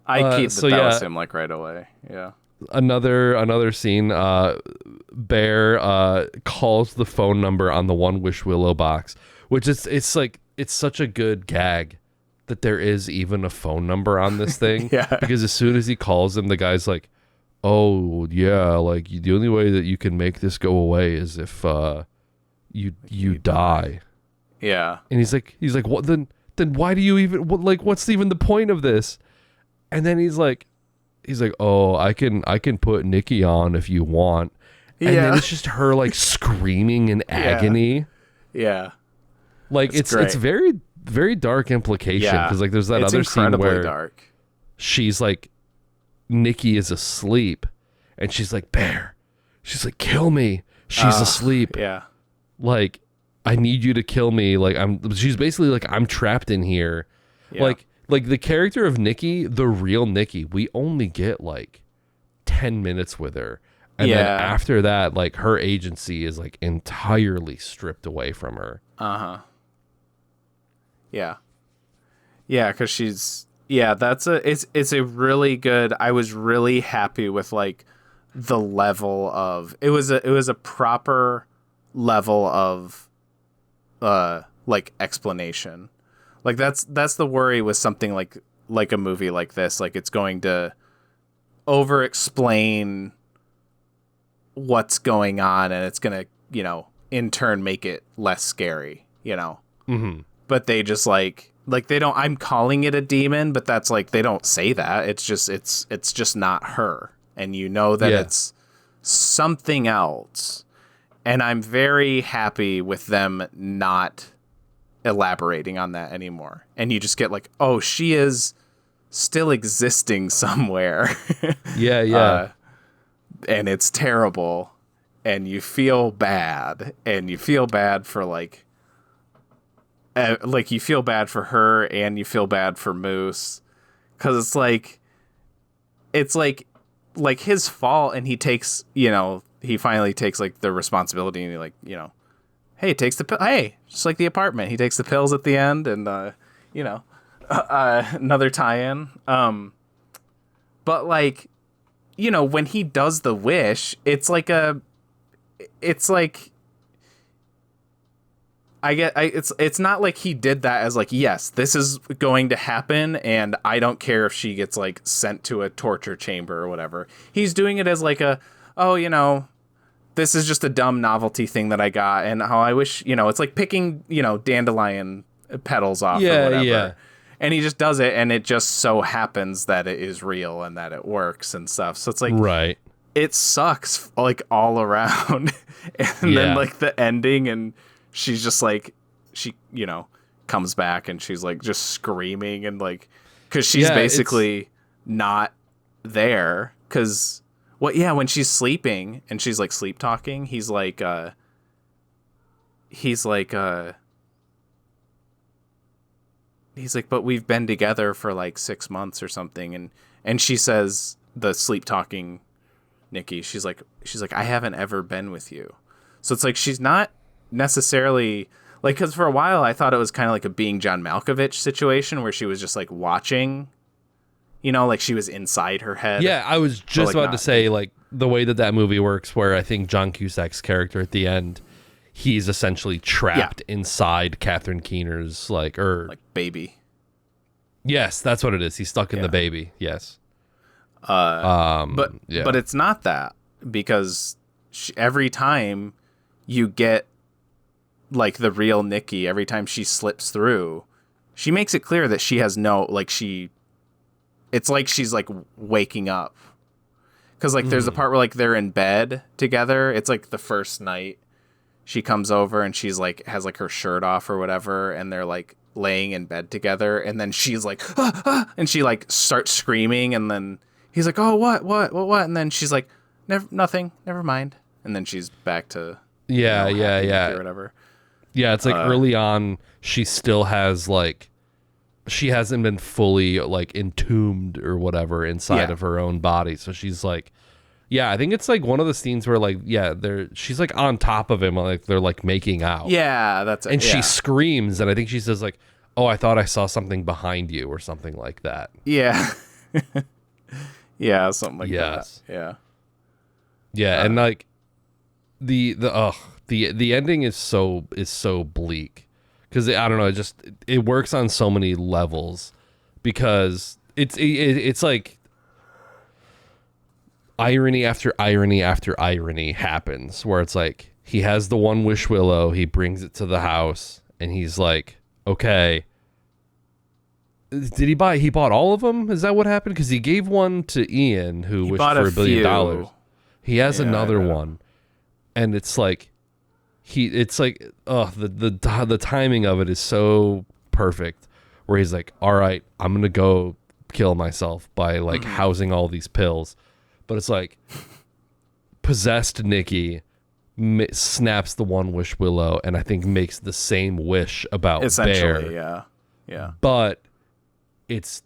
I keep that was him like right away. Yeah. Another scene, Bear calls the phone number on the One Wish Willow box, which it's like it's such a good gag that there is even a phone number on this thing. Yeah. Because as soon as he calls him, the guy's like, "Oh yeah, like the only way that you can make this go away is if you die." Yeah. And he's like, "What then why do you even what's even the point of this?" And then he's like, "Oh, I can put Nikki on if you want." And then it's just her like screaming in agony. Yeah. Like it's very, very dark implication because like there's that other scene where dark. She's like, Nikki is asleep and she's like, "Bear," she's like, "Kill me." She's asleep. Yeah. Like, I need you to kill me. Like she's basically like, I'm trapped in here. Yeah. Like the character of Nikki, the real Nikki, we only get like 10 minutes with her. And then after that, like her agency is like entirely stripped away from her. Uh-huh. Yeah. Yeah, because it's a really good, I was really happy with like the level of, it was a proper level of like explanation. Like that's the worry with something like a movie like this. Like it's going to over explain what's going on, and it's gonna, in turn make it less scary, Mm-hmm. But they just like they don't. I'm calling it a demon, but that's like they don't say that. It's just not her, and that it's something else. And I'm very happy with them not elaborating on that anymore. And you just get like, oh, she is still existing somewhere. Yeah. And it's terrible, and you feel bad, for you feel bad for her, and you feel bad for Moose, because it's like his fault, and he takes, he finally takes like the responsibility, and he like, hey, takes the pill. Hey, just like The Apartment, he takes the pills at the end, and another tie-in. But like, when he does the wish, it's like it's not like he did that as like, yes, this is going to happen, and I don't care if she gets like sent to a torture chamber or whatever. He's doing it as like this is just a dumb novelty thing that I got, and how I wish, it's like picking, dandelion petals off or whatever. Yeah. And he just does it, and it just so happens that it is real and that it works and stuff. So it's like, right. It sucks like all around. And then like the ending, and she's just like she, comes back and she's like just screaming and like, cause she's basically not there. Cause when she's sleeping and she's like sleep talking, he's like, but we've been together for like 6 months or something. And she says, the sleep talking Nikki, she's like, I haven't ever been with you. So it's like, she's not necessarily like, cause for a while I thought it was kind of like a Being John Malkovich situation where she was just like watching, like she was inside her head. Yeah. I was just about to say like the way that movie works, where I think John Cusack's character at the end, he's essentially trapped inside Catherine Keener's like baby. Yes, that's what it is. He's stuck in the baby. Yes. But it's not that, because every time you get like the real Nikki, every time she slips through, she makes it clear that she has no, like it's like she's like waking up. Cause like there's a part where like they're in bed together. It's like the first night she comes over and she's like, has like her shirt off or whatever. And they're like laying in bed together. And then she's like, and she like starts screaming. And then he's like, oh, what? And then she's like, nothing, never mind. And then she's back to, or whatever. Yeah. It's like early on, she still has like, she hasn't been fully like entombed or whatever inside of her own body. So she's like, I think it's like one of the scenes where like, she's like on top of him, like they're like making out. Yeah, that's it. And she screams, and I think she says like, oh, I thought I saw something behind you or something like that. Yeah. Yeah, something like that. Yeah. Yeah, and like the ending is so bleak. Because I don't know, it works on so many levels, because it's like irony after irony after irony happens, where it's like he has the one wish willow, he brings it to the house, and he's like, okay, he bought all of them? Is that what happened? Because he gave one to Ian, who wished for $1 billion. He has another one, and it's like, the timing of it is so perfect, where he's like, all right, I'm gonna go kill myself by like housing all these pills, but it's like possessed Nikki snaps the one wish willow, and I think makes the same wish about Bear. Yeah. But it's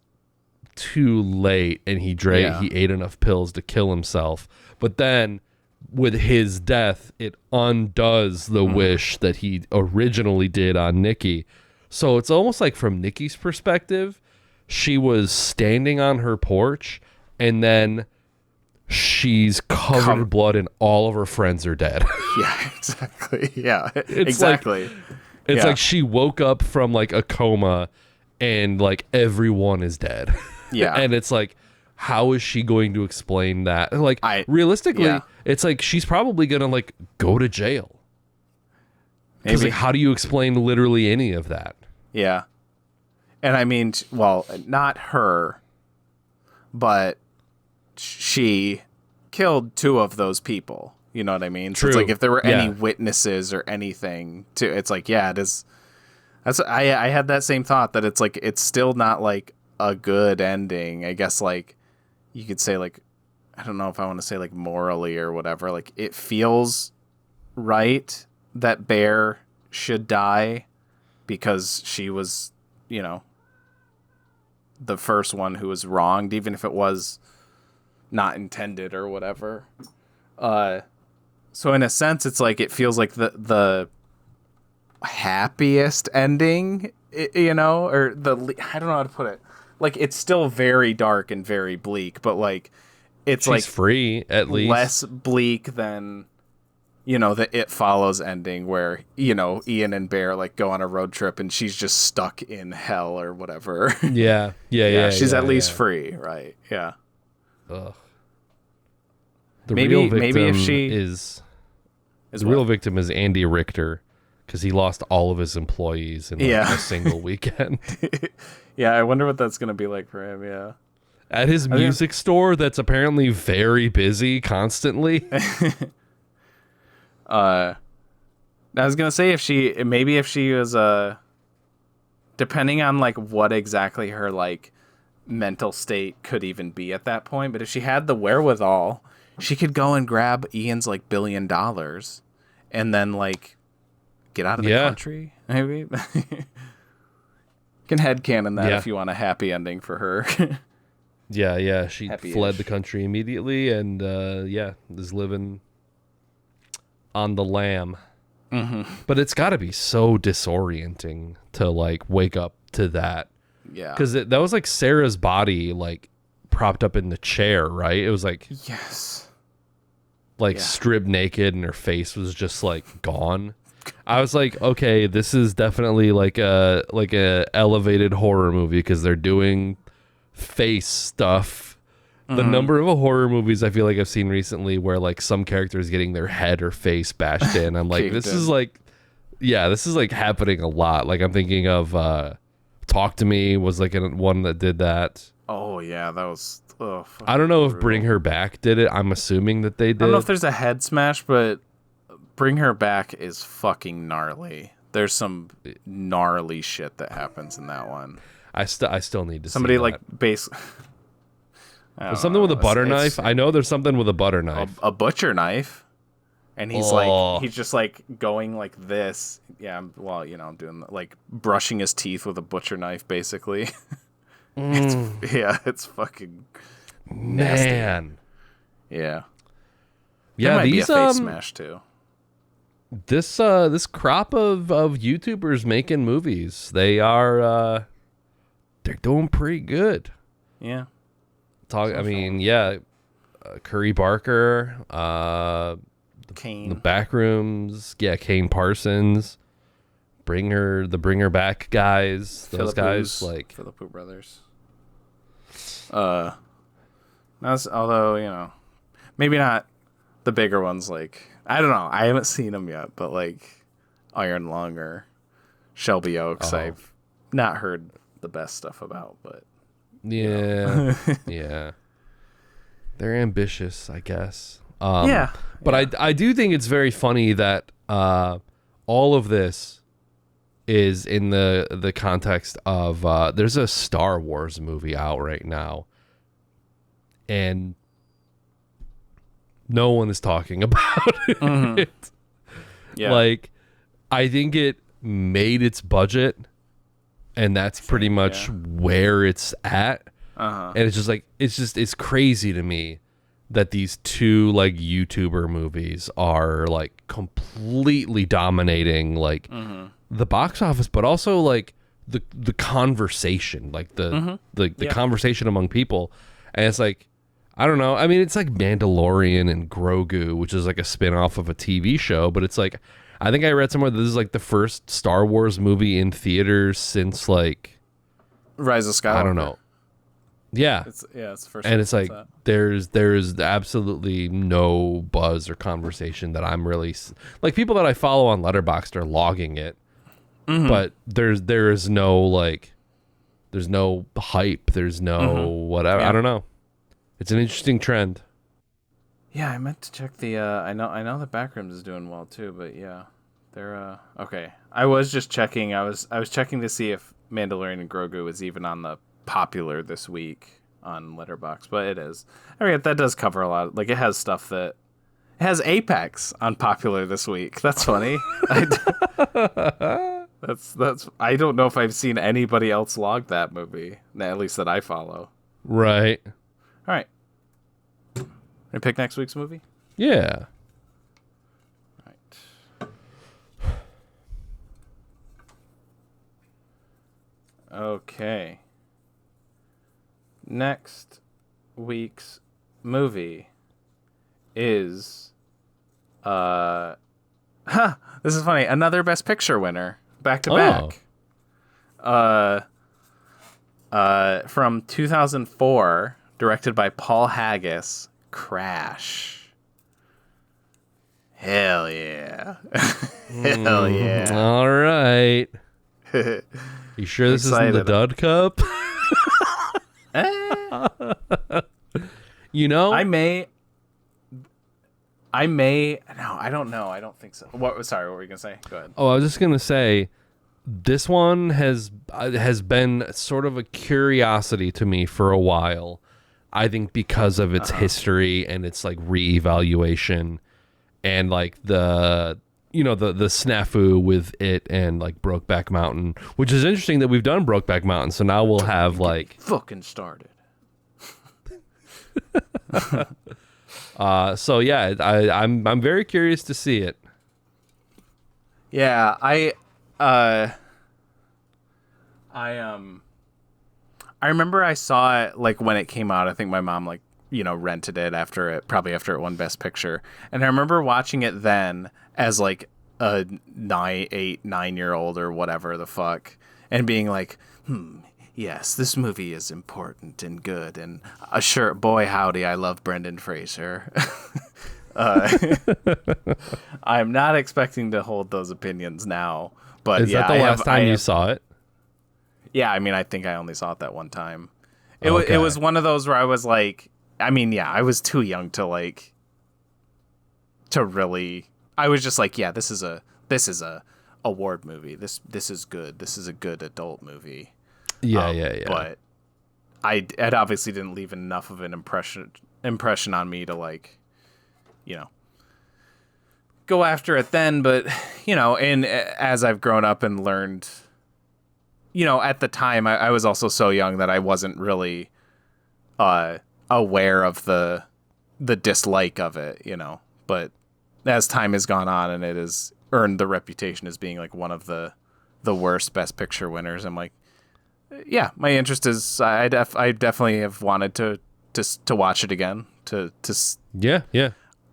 too late, and he ate enough pills to kill himself. But then, with his death, it undoes the wish that he originally did on Nikki. So it's almost like from Nikki's perspective, she was standing on her porch, and then she's covered in blood, and all of her friends are dead. Yeah, exactly. Yeah, exactly. It's like she woke up from like a coma, and like everyone is dead. Yeah. And it's like, how is she going to explain that? Like, realistically, it's like she's probably gonna like go to jail. Because like, how do you explain literally any of that? Yeah. And I mean, well, not her, but she killed 2 of those people. You know what I mean? True. So it's like if there were any witnesses or anything to, it's like, it is. I had that same thought, that it's like, it's still not like a good ending. I guess like you could say like, I don't know if I want to say like morally or whatever, like it feels right that Bear should die because she was, the first one who was wronged, even if it was not intended or whatever. So in a sense, it's like, it feels like the happiest ending, or I don't know how to put it. Like, it's still very dark and very bleak, but like, it's she's like free, at least less bleak than, the It Follows ending, where, Ian and Bear like go on a road trip and she's just stuck in hell or whatever. Yeah. She's at least free, right? Yeah. Ugh. Maybe if she the real victim is Andy Richter, because he lost all of his employees in a single weekend. Yeah, I wonder what that's gonna be like for him. Yeah, at his music store that's apparently very busy constantly. I was gonna say if she was depending on like what exactly her like mental state could even be at that point, but if she had the wherewithal, she could go and grab Ian's like $1 billion and then like get out of the country. Maybe can headcanon that if you want a happy ending for her. Yeah. She Happy-ish. fled the country immediately and is living on the lam. Mm-hmm. But it's got to be so disorienting to like wake up to that. Yeah. Because that was like Sarah's body like propped up in the chair, right? It was like Yes. Like stripped naked and her face was just like gone. I was like, okay, this is definitely like a elevated horror movie because they're doing face stuff. The number of horror movies I feel like I've seen recently where like some characters getting their head or face bashed in, I'm like, this is like happening a lot. Like I'm thinking of Talk to Me was like one that did that. Oh yeah, that was. I don't know if Bring Her Back did it. I'm assuming that they did. I don't know if there's a head smash, but Bring Her Back is fucking gnarly. There's some gnarly shit that happens in that one. I still need to somebody see like base. Something with a butter knife. I know there's something with a butter knife. A butcher knife, and he's just like going like this. Yeah, well, I'm doing like brushing his teeth with a butcher knife, basically. It's fucking nasty. Man. Yeah. Yeah, there might these be a face smash too. This crop of YouTubers making movies, they're doing pretty good. Yeah. Curry Barker, Kane. the Backrooms, Kane Parsons, Bring Her Back guys, those guys like Philippou brothers. Although maybe not the bigger ones. Like I don't know, I haven't seen them yet, but like Iron Lung or Shelby Oaks, I've not heard the best stuff about, but. Yeah, yeah. They're ambitious, I guess. But I do think it's very funny that all of this is in the context of there's a Star Wars movie out right now, and no one is talking about it. Mm-hmm. Yeah. Like, I think it made its budget. And that's pretty much where it's at. And it's just like, it's crazy to me that these two like YouTuber movies are like completely dominating like the box office, but also like the conversation, like the conversation among people. And it's like, I don't know. I mean, it's like Mandalorian and Grogu, which is like a spin-off of a TV show, but it's like, I think I read somewhere that this is like the first Star Wars movie in theaters since like Rise of Skywalker. I don't know. Yeah. It's the first. And it's like there's absolutely no buzz or conversation that I'm really like people that I follow on Letterboxd are logging it. But there is no like there's no hype, there's no whatever. I don't know. It's an interesting trend. Yeah, I meant to check the I know the Backrooms is doing well too, but yeah. They're okay. I was just checking. I was checking to see if Mandalorian and Grogu was even on the popular this week on Letterboxd, but it is. I mean, that does cover a lot. Like it has stuff that it has Apex on popular this week. That's funny. That's I don't know if I've seen anybody else log that movie, at least that I follow. Right. All right. Gonna pick next week's movie? Yeah. Okay. Next week's movie is this is funny. Another Best Picture winner, back to back. From 2004, directed by Paul Haggis, Crash. Hell yeah. Hell yeah. All right. You sure this isn't the Dud Cup? I may. No, I don't know. I don't think so. Sorry, what were you gonna say? Go ahead. Oh, I was just gonna say, this one has been sort of a curiosity to me for a while. I think because of its history and its like reevaluation, and like the snafu with it and like Brokeback Mountain, which is interesting that we've done Brokeback Mountain. So now we'll have like fucking started. So yeah, I'm very curious to see it. Yeah, I remember I saw it like when it came out. I think my mom like, rented it probably after it won Best Picture. And I remember watching it then as like a 9-year-old or whatever the fuck, and being like, yes, this movie is important and good, and sure, boy howdy, I love Brendan Fraser. I'm not expecting to hold those opinions now, but is that the last time you saw it? Yeah, I mean, I think I only saw it that one time. It was one of those where I was like, I mean, yeah, I was too young to really. I was just like, yeah, this is a award movie. This is good. This is a good adult movie. Yeah. But it obviously didn't leave enough of an impression on me to like, go after it then. But and as I've grown up and learned, at the time I was also so young that I wasn't really aware of the dislike of it, but as time has gone on and it has earned the reputation as being like one of the worst Best Picture winners, I'm like, yeah, my interest is I definitely have wanted to watch it again yeah.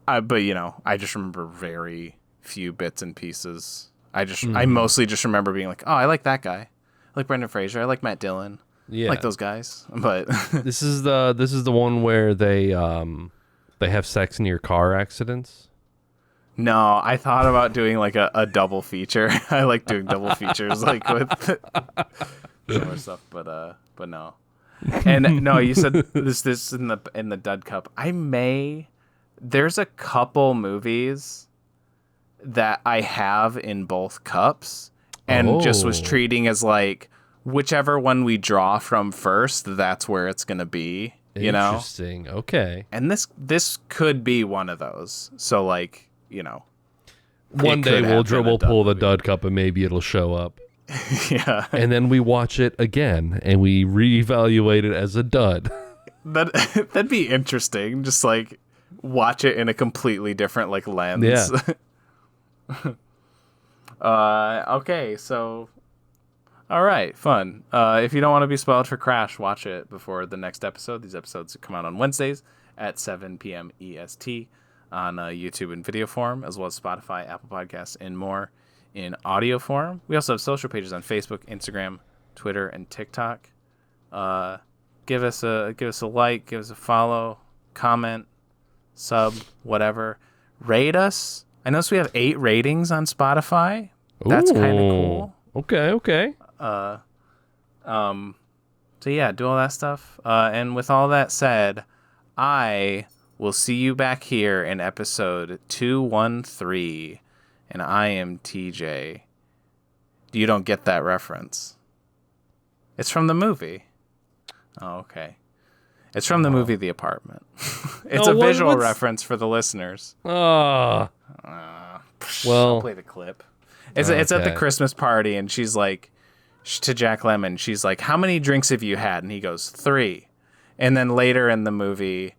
But I just remember very few bits and pieces. I mostly just remember being like, oh, I like that guy, I like Brendan Fraser, I like Matt Dillon. Yeah, like those guys. But this is the one where they have sex near car accidents. No, I thought about doing like a double feature. I like doing double features like with similar stuff, but no. And no, you said this in the Dud Cup. There's a couple movies that I have in both cups and just was treating as like whichever one we draw from first, that's where it's going to be, Interesting. Okay. And this could be one of those. So like, one day we'll pull the Dud Cup and maybe it'll show up. Yeah. And then we watch it again and we reevaluate it as a dud. That'd be interesting. Just like watch it in a completely different like lens. Yeah. Okay, so all right, fun. If you don't want to be spoiled for Crash, watch it before the next episode. These episodes come out on Wednesdays at 7 p.m. EST on YouTube in video form, as well as Spotify, Apple Podcasts, and more in audio form. We also have social pages on Facebook, Instagram, Twitter, and TikTok. Give us a like, give us a follow, comment, sub, whatever. Rate us. I noticed we have 8 ratings on Spotify. That's kind of cool. Okay. So yeah, do all that stuff. And with all that said, I will see you back here in episode 213. And I am TJ. You don't get that reference. It's from the movie. Oh, okay. It's from the movie The Apartment. It's a visual reference for the listeners. Well, I'll play the clip. It's at the Christmas party, and she's like, to Jack Lemmon, she's like, how many drinks have you had? And he goes, 3. And then later in the movie,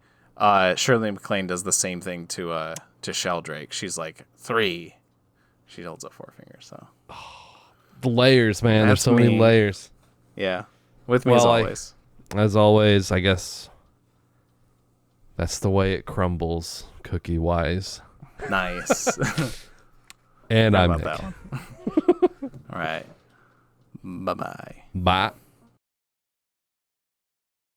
Shirley MacLaine does the same thing to Sheldrake. She's like, 3. She holds up 4 fingers. So the layers, man. There's so many layers. Yeah, with me as always. As always, I guess that's the way it crumbles, cookie wise. Nice. And I'm Nick. that one. All right. Bye-bye. Bye.